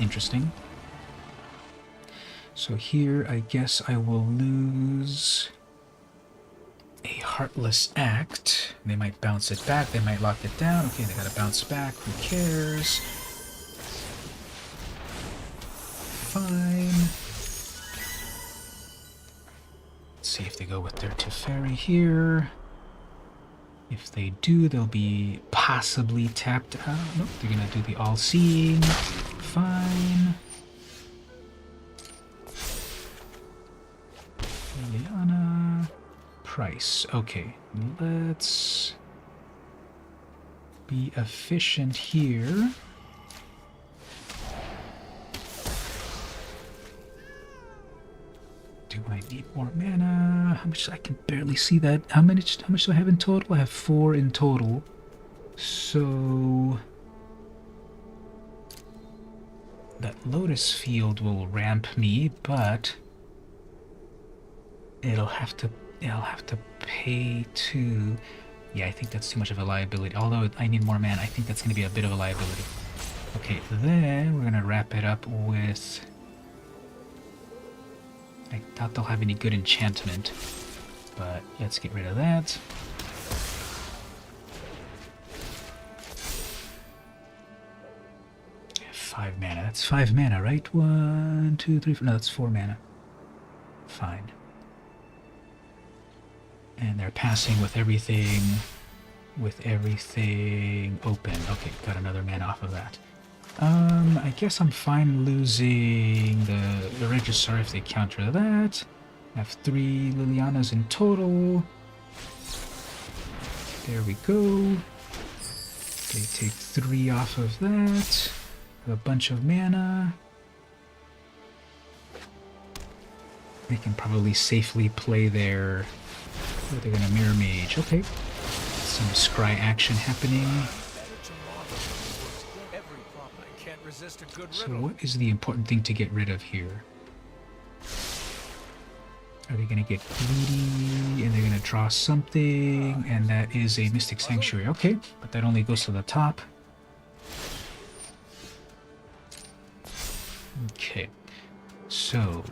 A: Interesting. So here, I guess I will lose a Heartless Act. They might bounce it back, they might lock it down. Okay, they gotta bounce back, who cares? Fine. Let's see if they go with their Teferi here. If they do, they'll be possibly tapped out. Nope, they're gonna do the All-Seeing. Fine. Liliana. Price. Okay, let's be efficient here. Do I need more mana? How much? I can barely see that. How much do I have in total? I have 4 in total. So that Lotus Field will ramp me, but it'll have to pay to... Yeah, I think that's too much of a liability. Although I need more mana, I think that's going to be a bit of a liability. Okay, then we're going to wrap it up with... I doubt they'll have any good enchantment, but let's get rid of that. 5 mana. That's 5 mana, right? 1, 2, 3, 4. No, that's 4 mana. Fine. And they're passing with everything open. Okay, got another mana off of that. I guess I'm fine losing the Registrar if they counter that. I have 3 Lilianas in total. There we go. They take 3 off of that. Have a bunch of mana. They can probably safely play their... Oh, they're gonna Mirror Mage. Okay. Some scry action happening. So what is the important thing to get rid of here? Are they going to get greedy and they're going to draw something? And that is a Mystic Sanctuary. Okay, but that only goes to the top. Okay, so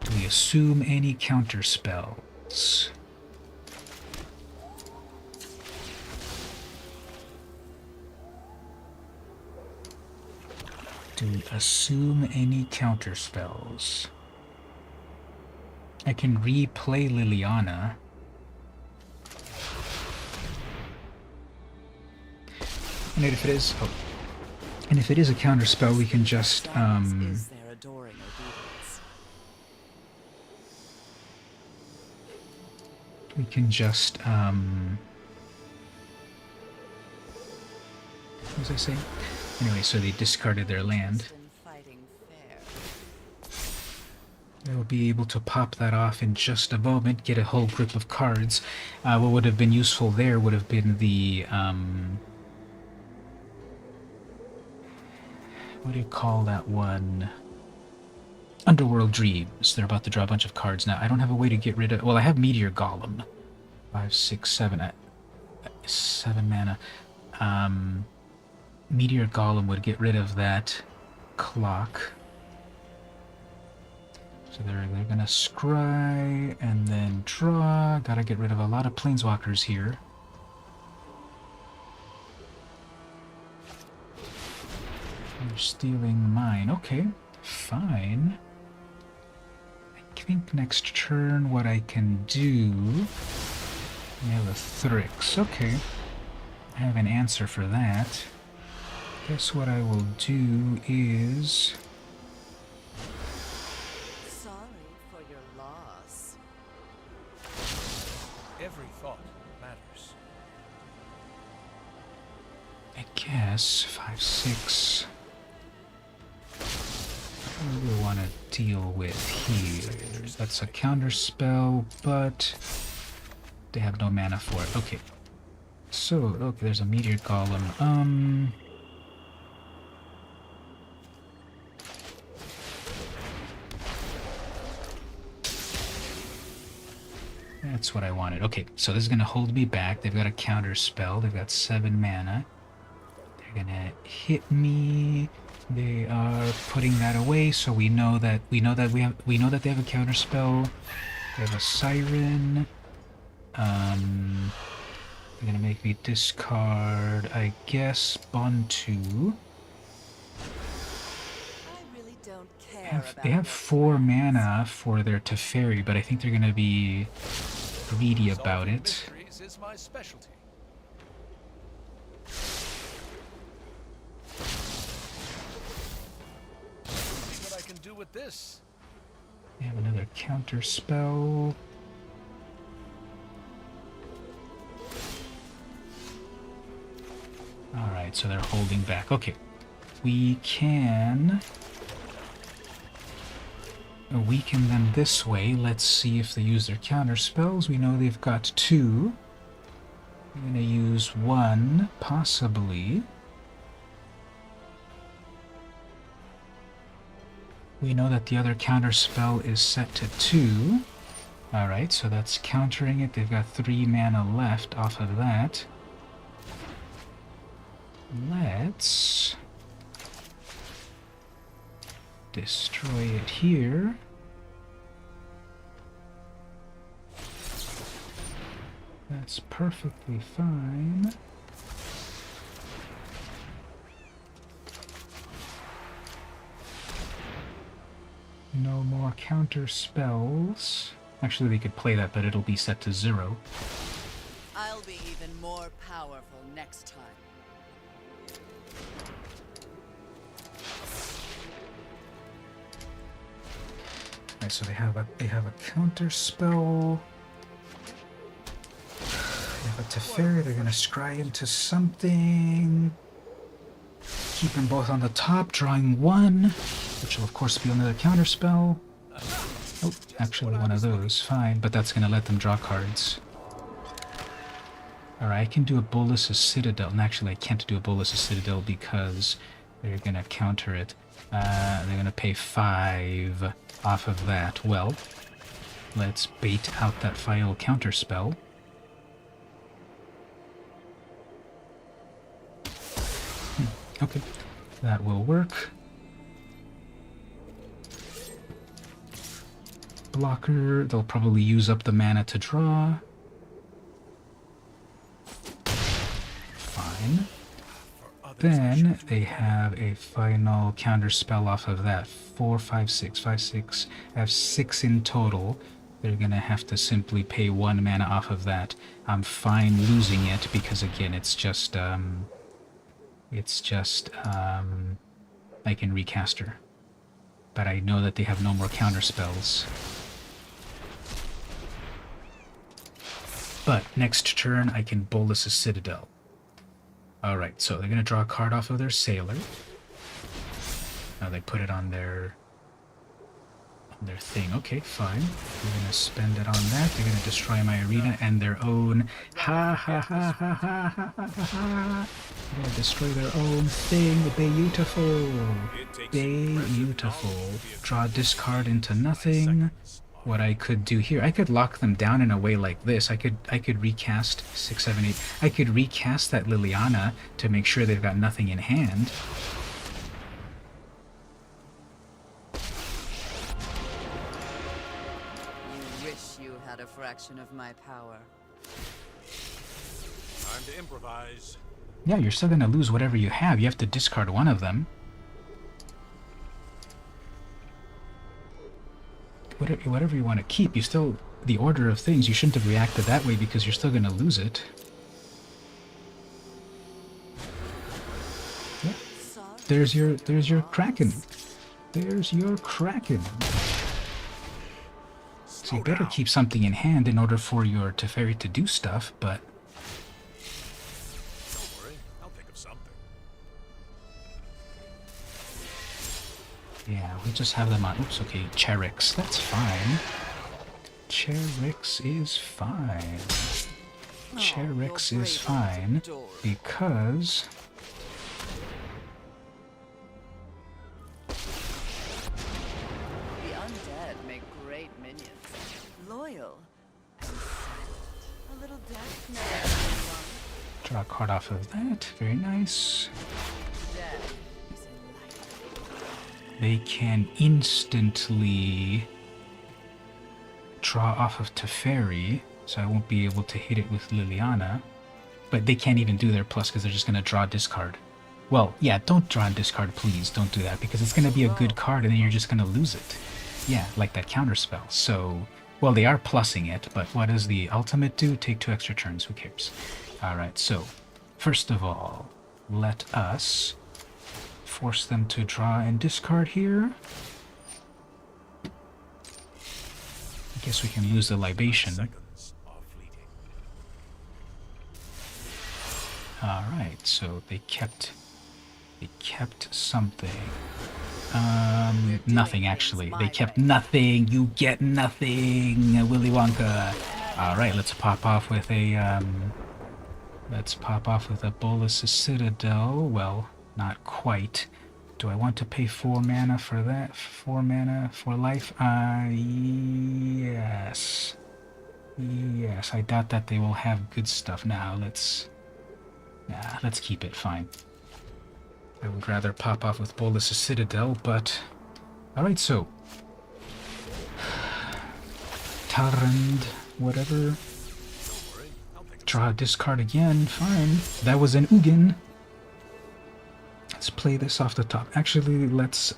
A: do we assume any counter spells? Do we assume any counter spells? I can replay Liliana. And if it is, and if it is a counter spell, we can just we can just what was I saying? Anyway, so they discarded their land. They'll be able to pop that off in just a moment, get a whole grip of cards. What would have been useful there would have been the... what do you call that one? Underworld Dreams. They're about to draw a bunch of cards now. I don't have a way to get rid of... Well, I have Meteor Golem. 5, 6, 7... 7 mana. Meteor Golem would get rid of that clock. So they're gonna scry and then draw. Gotta get rid of a lot of planeswalkers here. You're stealing mine. Okay, fine. I think next turn what I can do... I have a Thrix. Okay. I have an answer for that. Guess what I will do is...
B: Sorry for your loss.
D: Every thought matters.
A: I guess 5, 6... What do we want to deal with here? That's a counter spell, but they have no mana for it. Okay. So, okay, there's a meteor golem. That's what I wanted. Okay, so this is gonna hold me back. They've got a counter spell. They've got 7 mana. They're gonna hit me. They are putting that away, so we know that they have a counter spell. They have a siren. They're gonna make me discard, I guess, Bantu.
B: I really don't care about
A: They have
B: your
A: 4
B: plans.
A: mana for their Teferi, but I think they're gonna be greedy about
D: Solving
A: it.
D: mysteries is my specialty. See what I can do with this.
A: They have another counter spell. Alright, so they're holding back. Okay. We can weaken them this way. Let's see if they use their counter spells. We know they've got 2. I'm going to use 1, possibly. We know that the other counter spell is set to 2. Alright, so that's countering it. They've got 3 mana left off of that. Let's destroy it here. That's perfectly fine. No more counter spells. Actually, they could play that, but it'll be set to 0.
B: I'll be even more powerful next time.
A: Right, so they have a counter spell. They have a Teferi. They're gonna scry into something. Keep them both on the top, drawing 1, which will of course be another counter spell. Oh, actually one of those, fine, but that's gonna let them draw cards. Alright, I can do a Bolus's Citadel, and actually I can't do a Bolus's Citadel because they're gonna counter it. They're gonna pay 5 off of that. Well, let's bait out that final counter spell. Okay, that will work. Blocker, they'll probably use up the mana to draw. Fine. Then they have a final counter spell off of that. 4, 5, 6, 5, 6. I have 6 in total. They're gonna have to simply pay 1 mana off of that. I'm fine losing it because again, it's just I can recast her. But I know that they have no more counter spells. But next turn I can Bolus a Citadel. Alright, so they're going to draw a card off of their Sailor. Now they put it on their thing. Okay, fine. They're going to spend it on that. They're going to destroy my arena and their own. Ha ha ha ha ha ha ha ha. They're going to destroy their own thing. Beautiful. Beautiful. Draw this card into nothing. What I could do here, I could lock them down in a way like this. I could recast 6, 7, 8. I could recast that Liliana to make sure they've got nothing in hand.
B: You wish you had a fraction of my power.
D: Time to improvise.
A: Yeah, you're still gonna lose whatever you have. You have to discard one of them. Whatever you want to keep, you still, the order of things, you shouldn't have reacted that way because you're still going to lose it. Yeah. There's your Kraken. There's your Kraken. So you better keep something in hand in order for your Teferi to do stuff, but...
D: Don't worry, I'll think of something.
A: Yeah, we just have them on... Oops, okay, Cherix. That's fine. Cherix is fine. Cherix is fine because
B: The undead make great minions. Loyal and silent. A little death never goes wrong.
A: draw a card off of that. Very nice.
B: Death is enlightening.
A: They can instantly draw off of Teferi, so I won't be able to hit it with Liliana. But they can't even do their plus because they're just going to draw discard. Well, yeah, don't draw and discard, please. Don't do that because it's going to be a good card and then you're just going to lose it. Yeah, like that counterspell. So, well, they are plussing it, but what does the ultimate do? Take 2 extra turns. Who cares? Alright, so, first of all, let us force them to draw and discard here. I guess we can lose the libation.
D: Seconds are fleeting.
A: Alright, so they kept something. Nothing actually. They kept nothing. You get nothing, Willy Wonka. Alright, let's pop off with a Bolus' Citadel. Well, not quite. Do I want to pay 4 mana for that? 4 mana for life? Yes. Yes, I doubt that they will have good stuff now. Let's keep it, fine. I would rather pop off with Bolus' Citadel, but... Alright, so... Tarrand, whatever.
D: Don't worry, I'll think of
A: Draw a discard again, fine. That was an Ugin. Let's play this off the top. Actually, let's,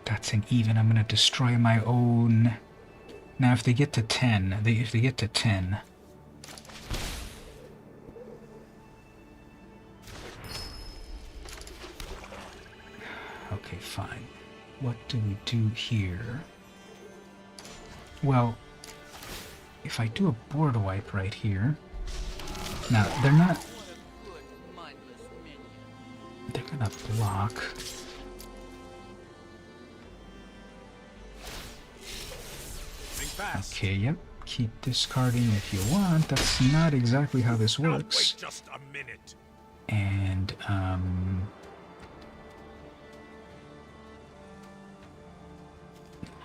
A: that's an even. I'm gonna destroy my own... Now, if they get to 10, if they get to 10... Okay, fine. What do we do here? Well, if I do a board wipe right here... Now, they're not...
B: What a good, mindless minion.
A: They're gonna block.
D: think fast.
A: Okay, yep. Keep discarding if you want. That's not exactly how this
D: Now
A: works.
D: wait just a minute.
A: And,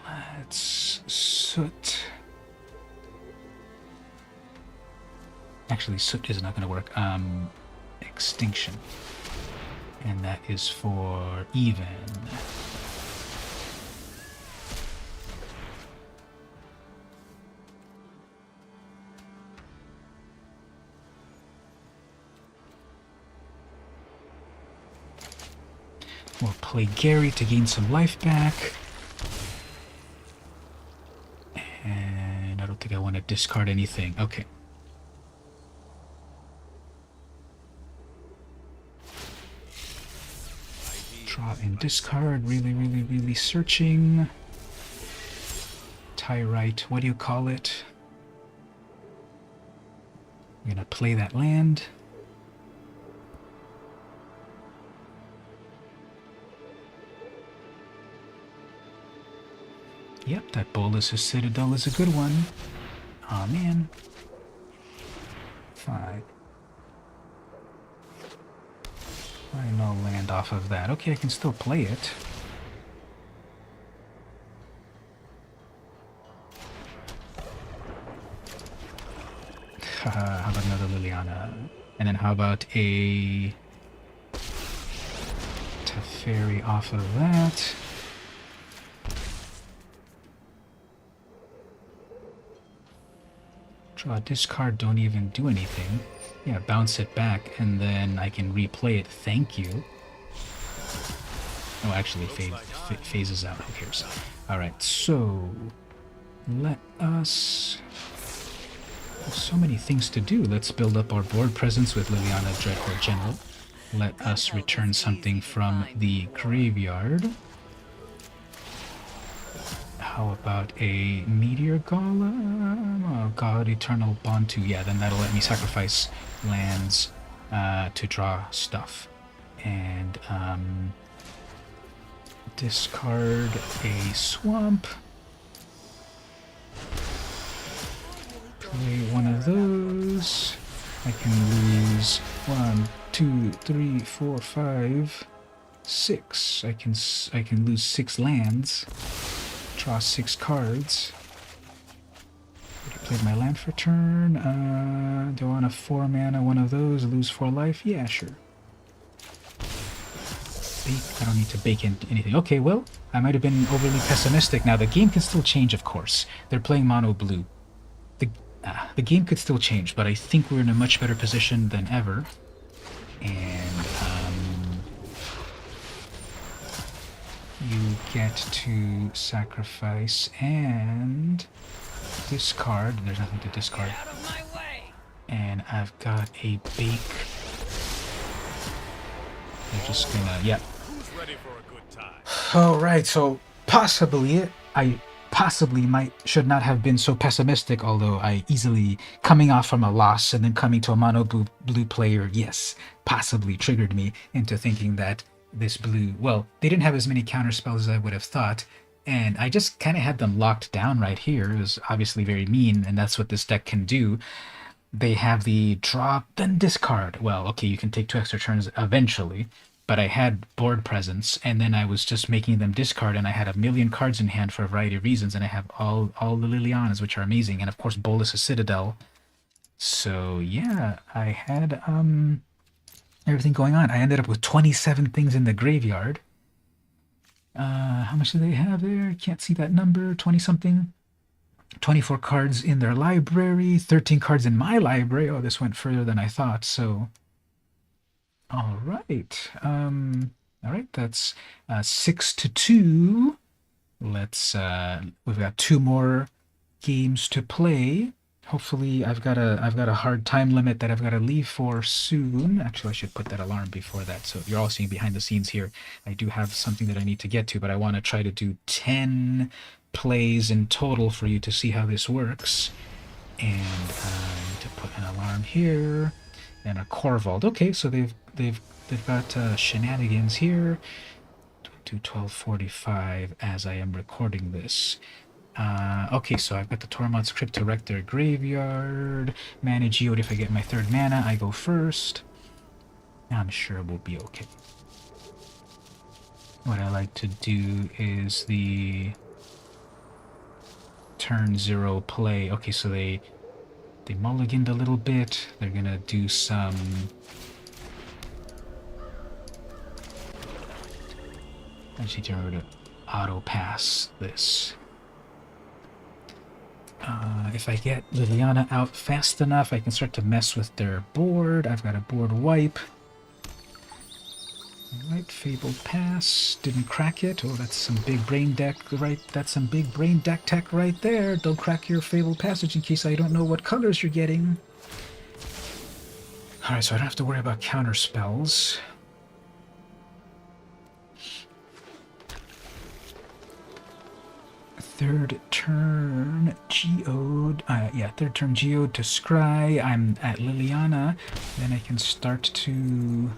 A: let's Soot. Actually, Soot is not going to work. Extinction. And that is for even. We'll play Gary to gain some life back. And I don't think I want to discard anything. Okay. Draw and discard. Really, really, really searching. Tyrite. What do you call it? I'm gonna play that land. Yep, that Bolus' Citadel is a good one. Aw, man. 5. Why no land off of that? Okay, I can still play it. How about another Liliana? And then how about a Teferi off of that? Draw a discard, don't even do anything. Yeah, bounce it back, and then I can replay it. Thank you. Oh, actually, phases out. Who cares? Alright, so... let us... There's so many things to do. Let's build up our board presence with Liliana Dreadhorde General. Let us return something from the graveyard. How about a Meteor Golem? Oh, God, Eternal Bond 2. Yeah, then that'll let me sacrifice lands to draw stuff. And discard a Swamp. Play one of those. I can lose 1, 2, 3, 4, 5, 6. I can lose 6 lands. Draw 6 cards. Played my land for turn. Do I want a 4 mana one of those? Lose 4 life? Yeah, sure. Bake? I don't need to bake in anything. Okay, well, I might have been overly pessimistic. Now, the game can still change, of course. They're playing mono blue. The game could still change, but I think we're in a much better position than ever. And you get to sacrifice and discard. There's nothing to discard.
B: Get out of my way!
A: And I've got a bake. They're just gonna, yep.
D: Who's ready for a good time?
A: Alright, so possibly I should not have been so pessimistic, although I easily, coming off from a loss and then coming to a mono blue player, yes, possibly triggered me into thinking that this blue, well, they didn't have as many counter spells as I would have thought, and I just kind of had them locked down right here. It was obviously very mean, and that's what this deck can do. They have the draw, then discard. Well, okay, you can take 2 extra turns eventually, but I had board presence, and then I was just making them discard, and I had a million cards in hand for a variety of reasons, and I have all the Lilianas, which are amazing, and of course Bolus a Citadel. So yeah, I had everything going on. I ended up with 27 things in the graveyard. How much do they have there? Can't see that number. 20-something. 24 cards in their library. 13 cards in my library. Oh, this went further than I thought, so... All right. All right, that's 6-2. Let's we've got 2 more games to play. Hopefully I've got a hard time limit that I've got to leave for soon. Actually, I should put that alarm before that. So you're all seeing behind the scenes here. I do have something that I need to get to, but I want to try to do 10 plays in total for you to see how this works. And I need to put an alarm here. And a Korvold. Okay, so they've got shenanigans here. 12:45 as I am recording this. Okay, so I've got the Tormod's Crypt to wreck their graveyard. Mana Geode, if I get my 3rd mana, I go first. I'm sure we'll be okay. What I like to do is the turn 0 play. Okay, so they mulliganed a little bit. They're gonna do some... I just need to remember to auto-pass this. If I get Liliana out fast enough, I can start to mess with their board. I've got a board wipe. Alright, Fabled Pass. Didn't crack it. Oh, that's some big brain deck, right? That's some big brain deck tech right there. Don't crack your Fabled Passage in case I don't know what colors you're getting. Alright, so I don't have to worry about counter spells. Third turn Geode. Third turn Geode to Scry. I'm at Liliana. Then I can start to...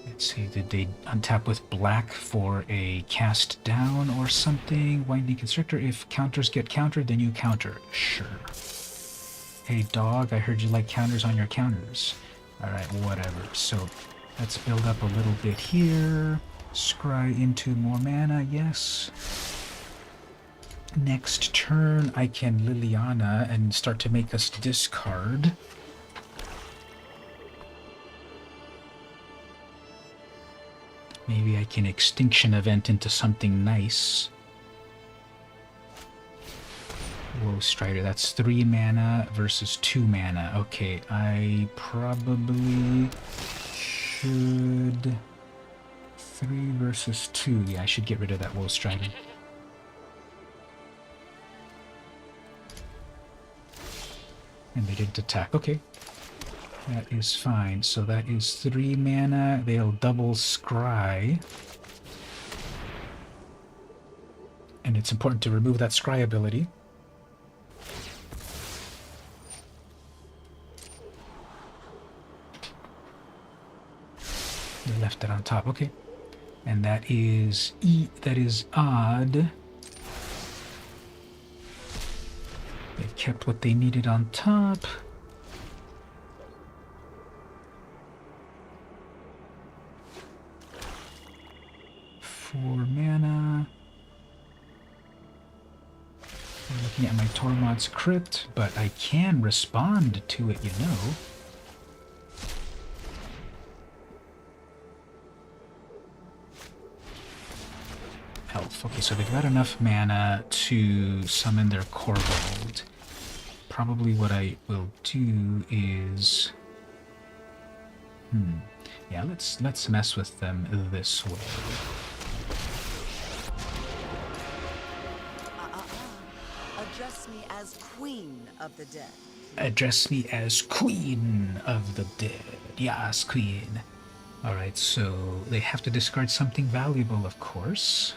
A: Let's see, did they untap with black for a cast down or something? Winding Constrictor. If counters get countered, then you counter. Sure. Hey dog, I heard you like counters on your counters. Alright, whatever. So let's build up a little bit here. Scry into more mana, yes. Next turn, I can Liliana and start to make us discard. Maybe I can Extinction Event into something nice. Whoa, Strider, that's 3 mana versus 2 mana. Okay, I probably should... 3 versus 2. Yeah, I should get rid of that Woe Strider. And they didn't attack. Okay. That is fine. So that is 3 mana. They'll double Scry. And it's important to remove that scry ability. They left it on top, okay. And that is odd. They kept what they needed on top. Four mana. I'm looking at my Tormod's crypt, but I can respond to it, you know. Elf. Okay, so they've got enough mana to summon their Korvold. Probably what I will do is... yeah, let's mess with them this way.
B: Address me as Queen of the Dead.
A: Address me as Queen of the Dead. Yes, Queen. Alright, so they have to discard something valuable, of course.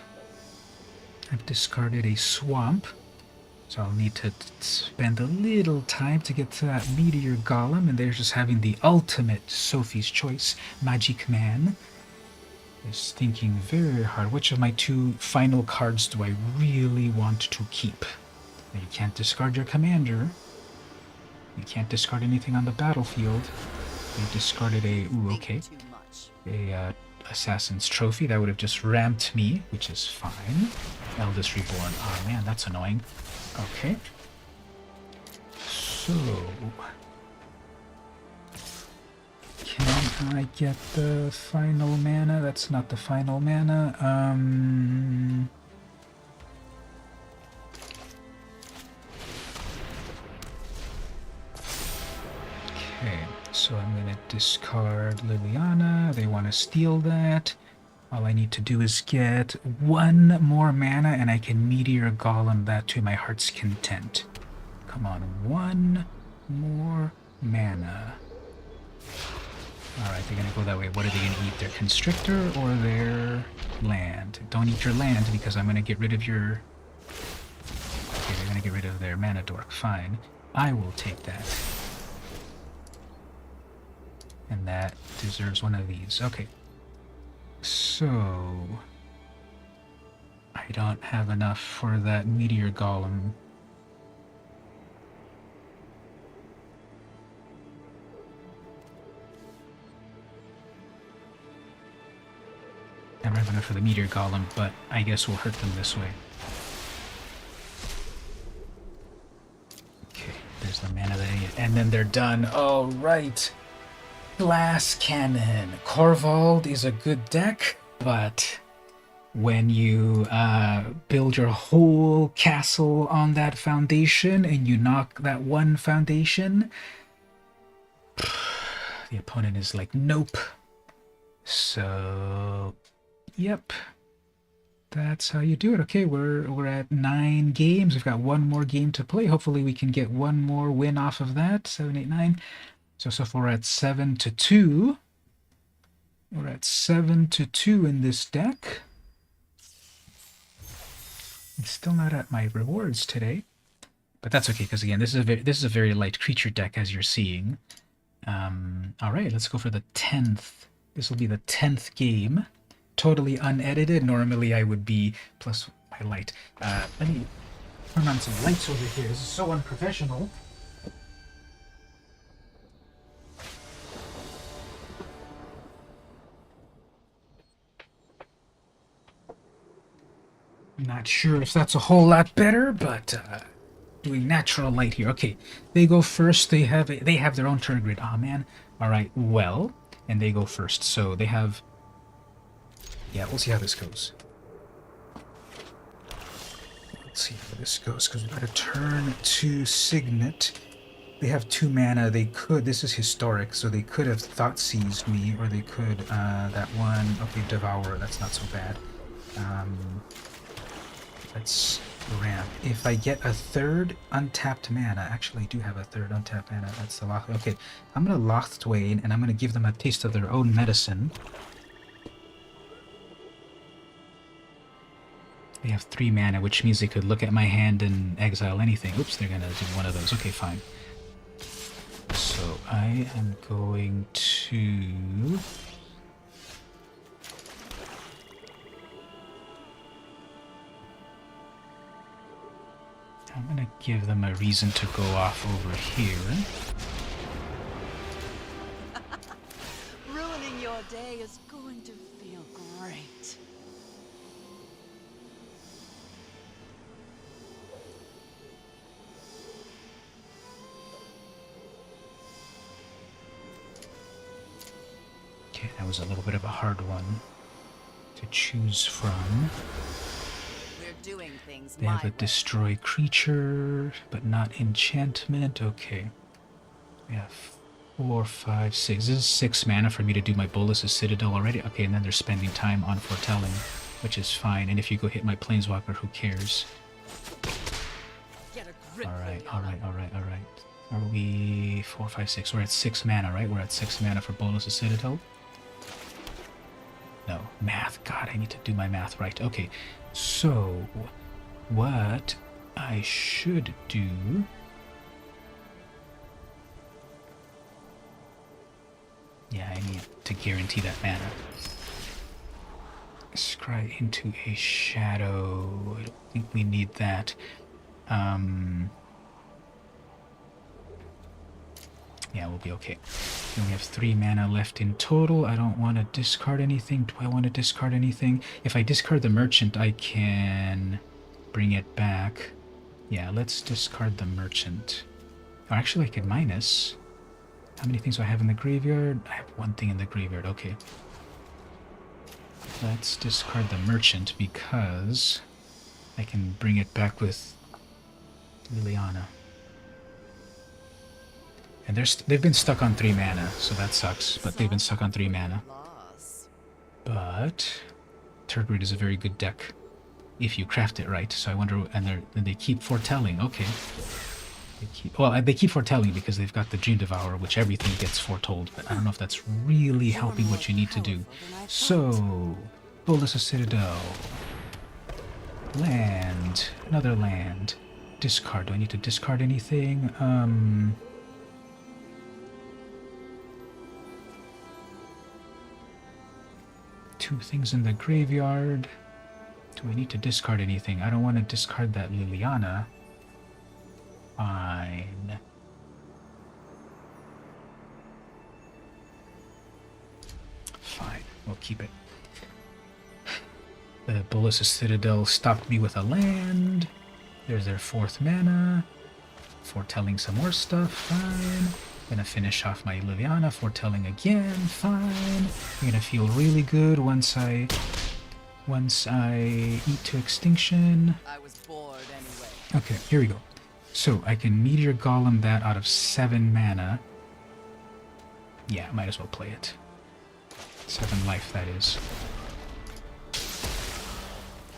A: I've discarded a swamp, so I'll need to spend a little time to get to that meteor golem, and they're just having the ultimate Sophie's choice, Magic Man. Is thinking very hard, which of my two final cards do I really want to keep? Now, you can't discard your commander. You can't discard anything on the battlefield. They discarded a, a Assassin's Trophy. That would have just ramped me, which is fine. Eldest Reborn. Oh man, that's annoying. Okay. So... can I get the final mana? That's not the final mana. Okay, so I'm gonna discard Liliana. They want to steal that. All I need to do is get one more mana and I can Meteor Golem that to my heart's content. Come on, one more mana. Alright, they're gonna go that way. What are they gonna eat? Their Constrictor or their land? Don't eat your land because I'm gonna get rid of your... Okay, they're gonna get rid of their mana dork. Fine. I will take that. And that deserves one of these. Okay. So... I don't have enough for that Meteor Golem. I don't have enough for the Meteor Golem, but I guess we'll hurt them this way. Okay, there's the mana they need. And then they're done. Oh, right! Glass Cannon. Korvold is a good deck, but when you build your whole castle on that foundation and you knock that one foundation, the opponent is like, nope. So... yep, that's how you do it. Okay, we're at 9 games. We've got one more game to play. Hopefully we can get one more win off of that. 7, 8, 9. So far we're at 7-2. We're at 7-2 in this deck. I'm still not at my rewards today, but that's okay because again, this is a very light creature deck as you're seeing. All right, let's go for the 10th. This will be the 10th game. Totally unedited. Normally I would be plus my light. Let me turn on some lights over here. This is so unprofessional. Not sure if that's a whole lot better, but doing natural light here. Okay, they go first. They have their own Tergrid. Ah, man. All right. Well, and they go first. So they have. Yeah, we'll see how this goes. Let's see how this goes, because we've got to turn to Signet. They have 2 mana. They could... this is historic, so they could have Thought Seized me, or they could... that one... okay, Devour. That's not so bad. Let's ramp. If I get a 3rd untapped mana... actually, I do have a 3rd untapped mana. That's the Loch... okay, I'm going to Locthwain, and I'm going to give them a taste of their own medicine. They have 3 mana, which means they could look at my hand and exile anything. Oops, they're gonna do one of those. Okay, fine. So I am going to... I'm gonna give them a reason to go off over here.
B: Ruining your day is going to feel great.
A: Okay, that was a little bit of a hard one to choose from.
B: We're doing things
A: They
B: my
A: have a
B: way.
A: destroy creature, but not enchantment. Okay. We have 4, 5, 6. This is 6 mana for me to do my Bolas' Citadel already. Okay, and then they're spending time on foretelling, which is fine. And if you go hit my Planeswalker, who cares?
B: Get a grip,
A: Alright,
B: Liliana.
A: alright, alright, alright. Are we 4, 5, 6? We're at 6 mana, right? We're at 6 mana for Bolas' Citadel. No, math. God, I need to do my math right. Okay, so what I should do... Yeah, I need to guarantee that mana. Scry into a shadow. I don't think we need that. Yeah, we'll be okay. We only have 3 mana left in total. I don't want to discard anything. Do I want to discard anything? If I discard the Merchant, I can bring it back. Yeah, let's discard the Merchant. Or actually, I could minus. How many things do I have in the graveyard? I have 1 thing in the graveyard. Okay. Let's discard the Merchant because I can bring it back with Liliana. And they've been stuck on 3 mana, so that sucks. But they've been stuck on 3 mana.
B: Loss.
A: But Tergrid is a very good deck if you craft it right. So I wonder, and they keep foretelling. Okay, they keep foretelling because they've got the Dream Devourer, which everything gets foretold. But I don't know if that's really helping what you need to do. So Bolas' Citadel, land, another land, discard. Do I need to discard anything? 2 things in the graveyard. Do I need to discard anything? I don't want to discard that Liliana. Fine. Fine, we'll keep it. The Bolas' Citadel stopped me with a land. There's their 4th mana. Foretelling some more stuff, fine. Gonna finish off my Liliana, foretelling again, fine. You're gonna feel really good once I eat to extinction.
B: I was bored anyway.
A: Okay, here we go. So I can Meteor Golem that out of 7 mana. Yeah, might as well play it. 7 life, that is.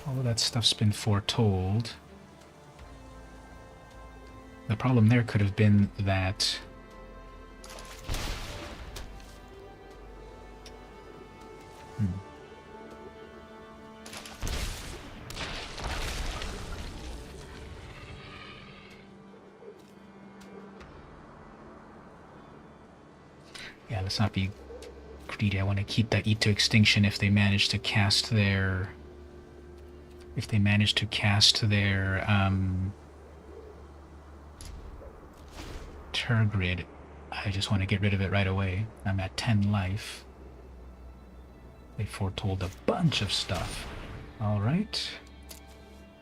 A: All of that stuff's been foretold. The problem there could have been that yeah, let's not be greedy. I want to keep that Eat to Extinction if they manage to cast their... Tergrid. I just want to get rid of it right away. I'm at 10 life. They foretold a bunch of stuff. Alright.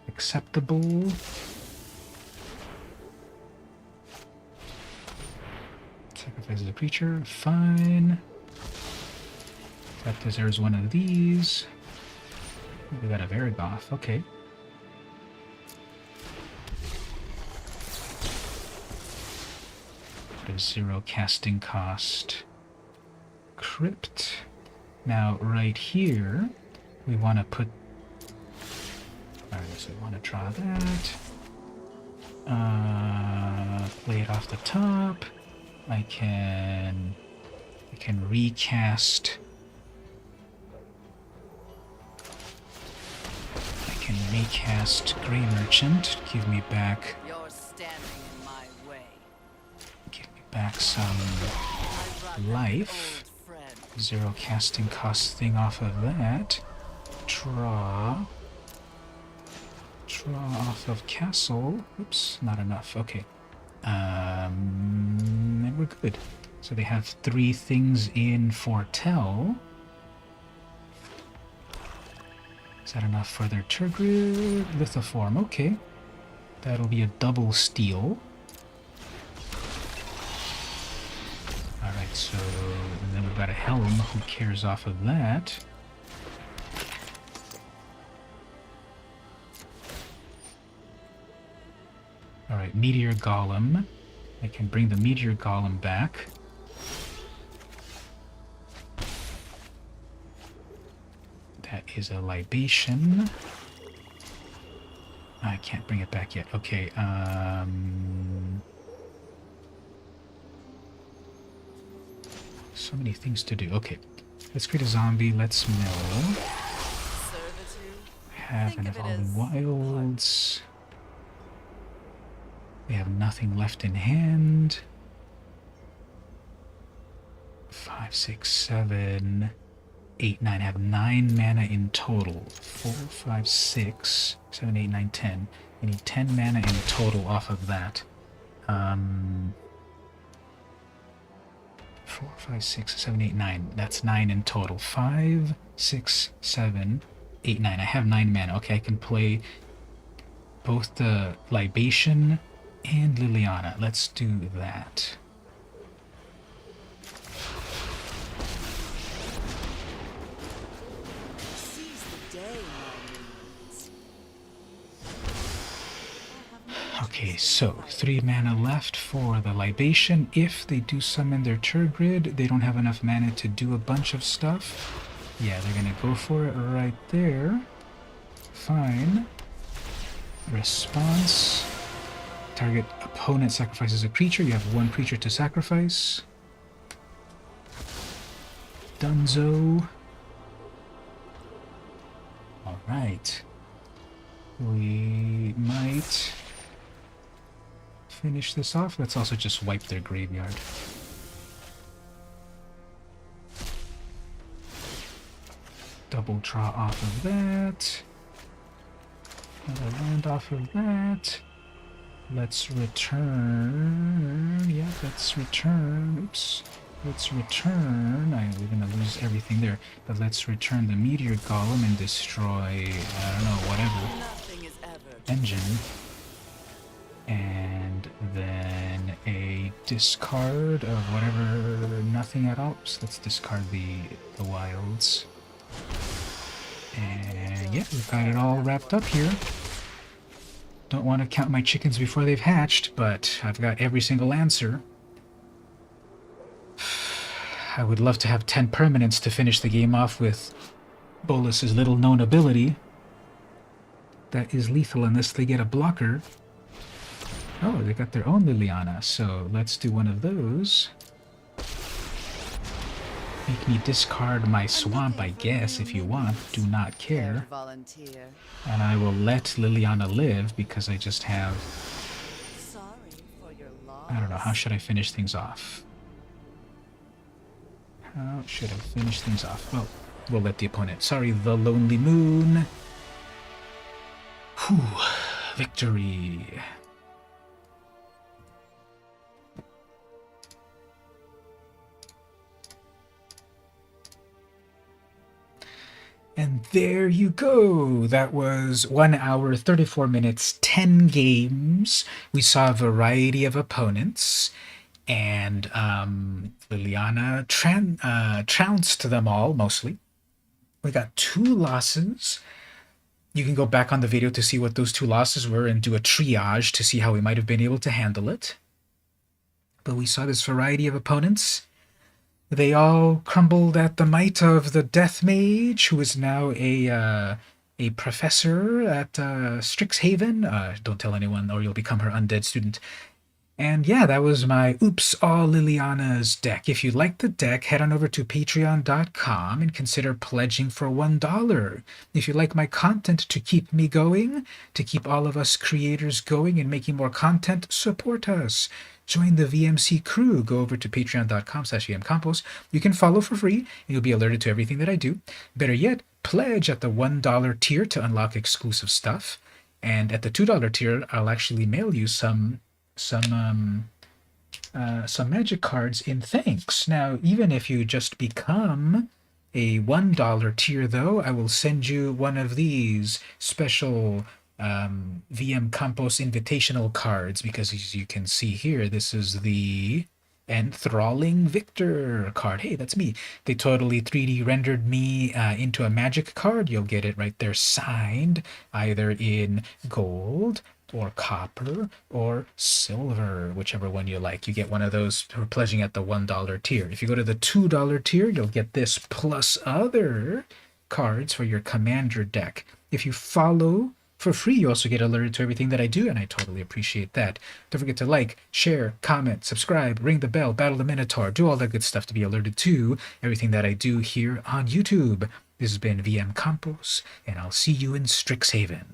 A: Acceptable. Sacrifices a creature. Fine. That deserves one of these. We got a Varigoth. Okay. Put a 0 casting cost. Crypt. Now, right here, we want to put... Alright, so we want to draw that. Play it off the top. I can recast can recast Grey Merchant. Give me back
B: You're standing in my way.
A: some
B: I brought back an
A: life.
B: old friend.
A: 0 casting cost thing off of that. Draw off of castle. Oops, not enough. Okay. And we're good. So they have 3 things in Foretell. Is that enough for their Tergrid? Lithoform, okay. That'll be a double steal. Alright, so and then we've got a Helm. Who cares off of that? Alright, Meteor Golem. I can bring the Meteor Golem back. That is a libation. I can't bring it back yet. Okay, so many things to do. Okay, let's create a zombie. Let's mill.
B: Servitude?
A: Have an
B: Think of it
A: Evolving
B: as
A: Wilds. We have nothing left in hand. 5, 6, 7, 8, 9. I have 9 mana in total. 4, 5, 6, 7, 8, 9, 10. I need 10 mana in total off of that. 4, 5, 6, 7, 8, 9. That's 9 in total. 5, 6, 7, 8, 9. I have 9 mana. Okay, I can play both the Libation and Liliana. Let's do that.
B: seize the day, my minions.
A: Okay, so 3 mana left for the Libation. If they do summon their Tergrid, they don't have enough mana to do a bunch of stuff. Yeah, they're gonna go for it right there. Fine. Response. Target opponent sacrifices a creature. You have 1 creature to sacrifice. Dunzo. Alright. We might finish this off. Let's also just wipe their graveyard. Double draw off of that. Another land off of that. Let's return. Yeah, let's return. Oops. Let's return. We're gonna lose everything there. But let's return the Meteor Golem and destroy, I don't know, whatever.
B: Nothing is ever
A: Engine. And then a discard of whatever, nothing at all. So let's discard the wilds. And yeah, we've got it all wrapped up here. Don't want to count my chickens before they've hatched, but I've got every single answer. I would love to have 10 permanents to finish the game off with Bolus's little known ability. That is lethal unless they get a blocker. Oh, they got their own Liliana, so let's do one of those. Make me discard my swamp, I guess, if you want. Do not care.
B: volunteer.
A: And I will let Liliana live because I just have...
B: Sorry for your loss.
A: I don't know, how should I finish things off? How should I finish things off? Well, we'll let the opponent... Sorry, the Lonely Moon. Whew. Victory. And there you go. That was 1 hour, 34 minutes, 10 games. We saw a variety of opponents. And Liliana trounced them all, mostly. We got 2 losses. You can go back on the video to see what those 2 losses were and do a triage to see how we might have been able to handle it. But we saw this variety of opponents. They all crumbled at the might of the Death Mage, who is now a professor at Strixhaven. Don't tell anyone or you'll become her undead student. And yeah, that was my Oops All Lilianas deck. If you like the deck, head on over to patreon.com and consider pledging for $1. If you like my content to keep me going, to keep all of us creators going and making more content, support us. Join the VMC crew. Go over to patreon.com/vmcompos. You can follow for free, and you'll be alerted to everything that I do. Better yet, pledge at the $1 tier to unlock exclusive stuff. And at the $2 tier, I'll actually mail you some magic cards in thanks. Now, even if you just become a $1 tier, though, I will send you one of these special VM Campos invitational cards, because as you can see here, this is the Enthralling Victor card. Hey, that's me. They totally 3D rendered me into a magic card. You'll get it right there signed, either in gold or copper or silver, whichever one you like. You get one of those for pledging at the $1 tier. If you go to the $2 tier, you'll get this plus other cards for your commander deck. If you follow for free, you also get alerted to everything that I do, and I totally appreciate that. Don't forget to like, share, comment, subscribe, ring the bell, battle the Minotaur, do all that good stuff to be alerted to everything that I do here on YouTube. This has been VM Campos, and I'll see you in Strixhaven.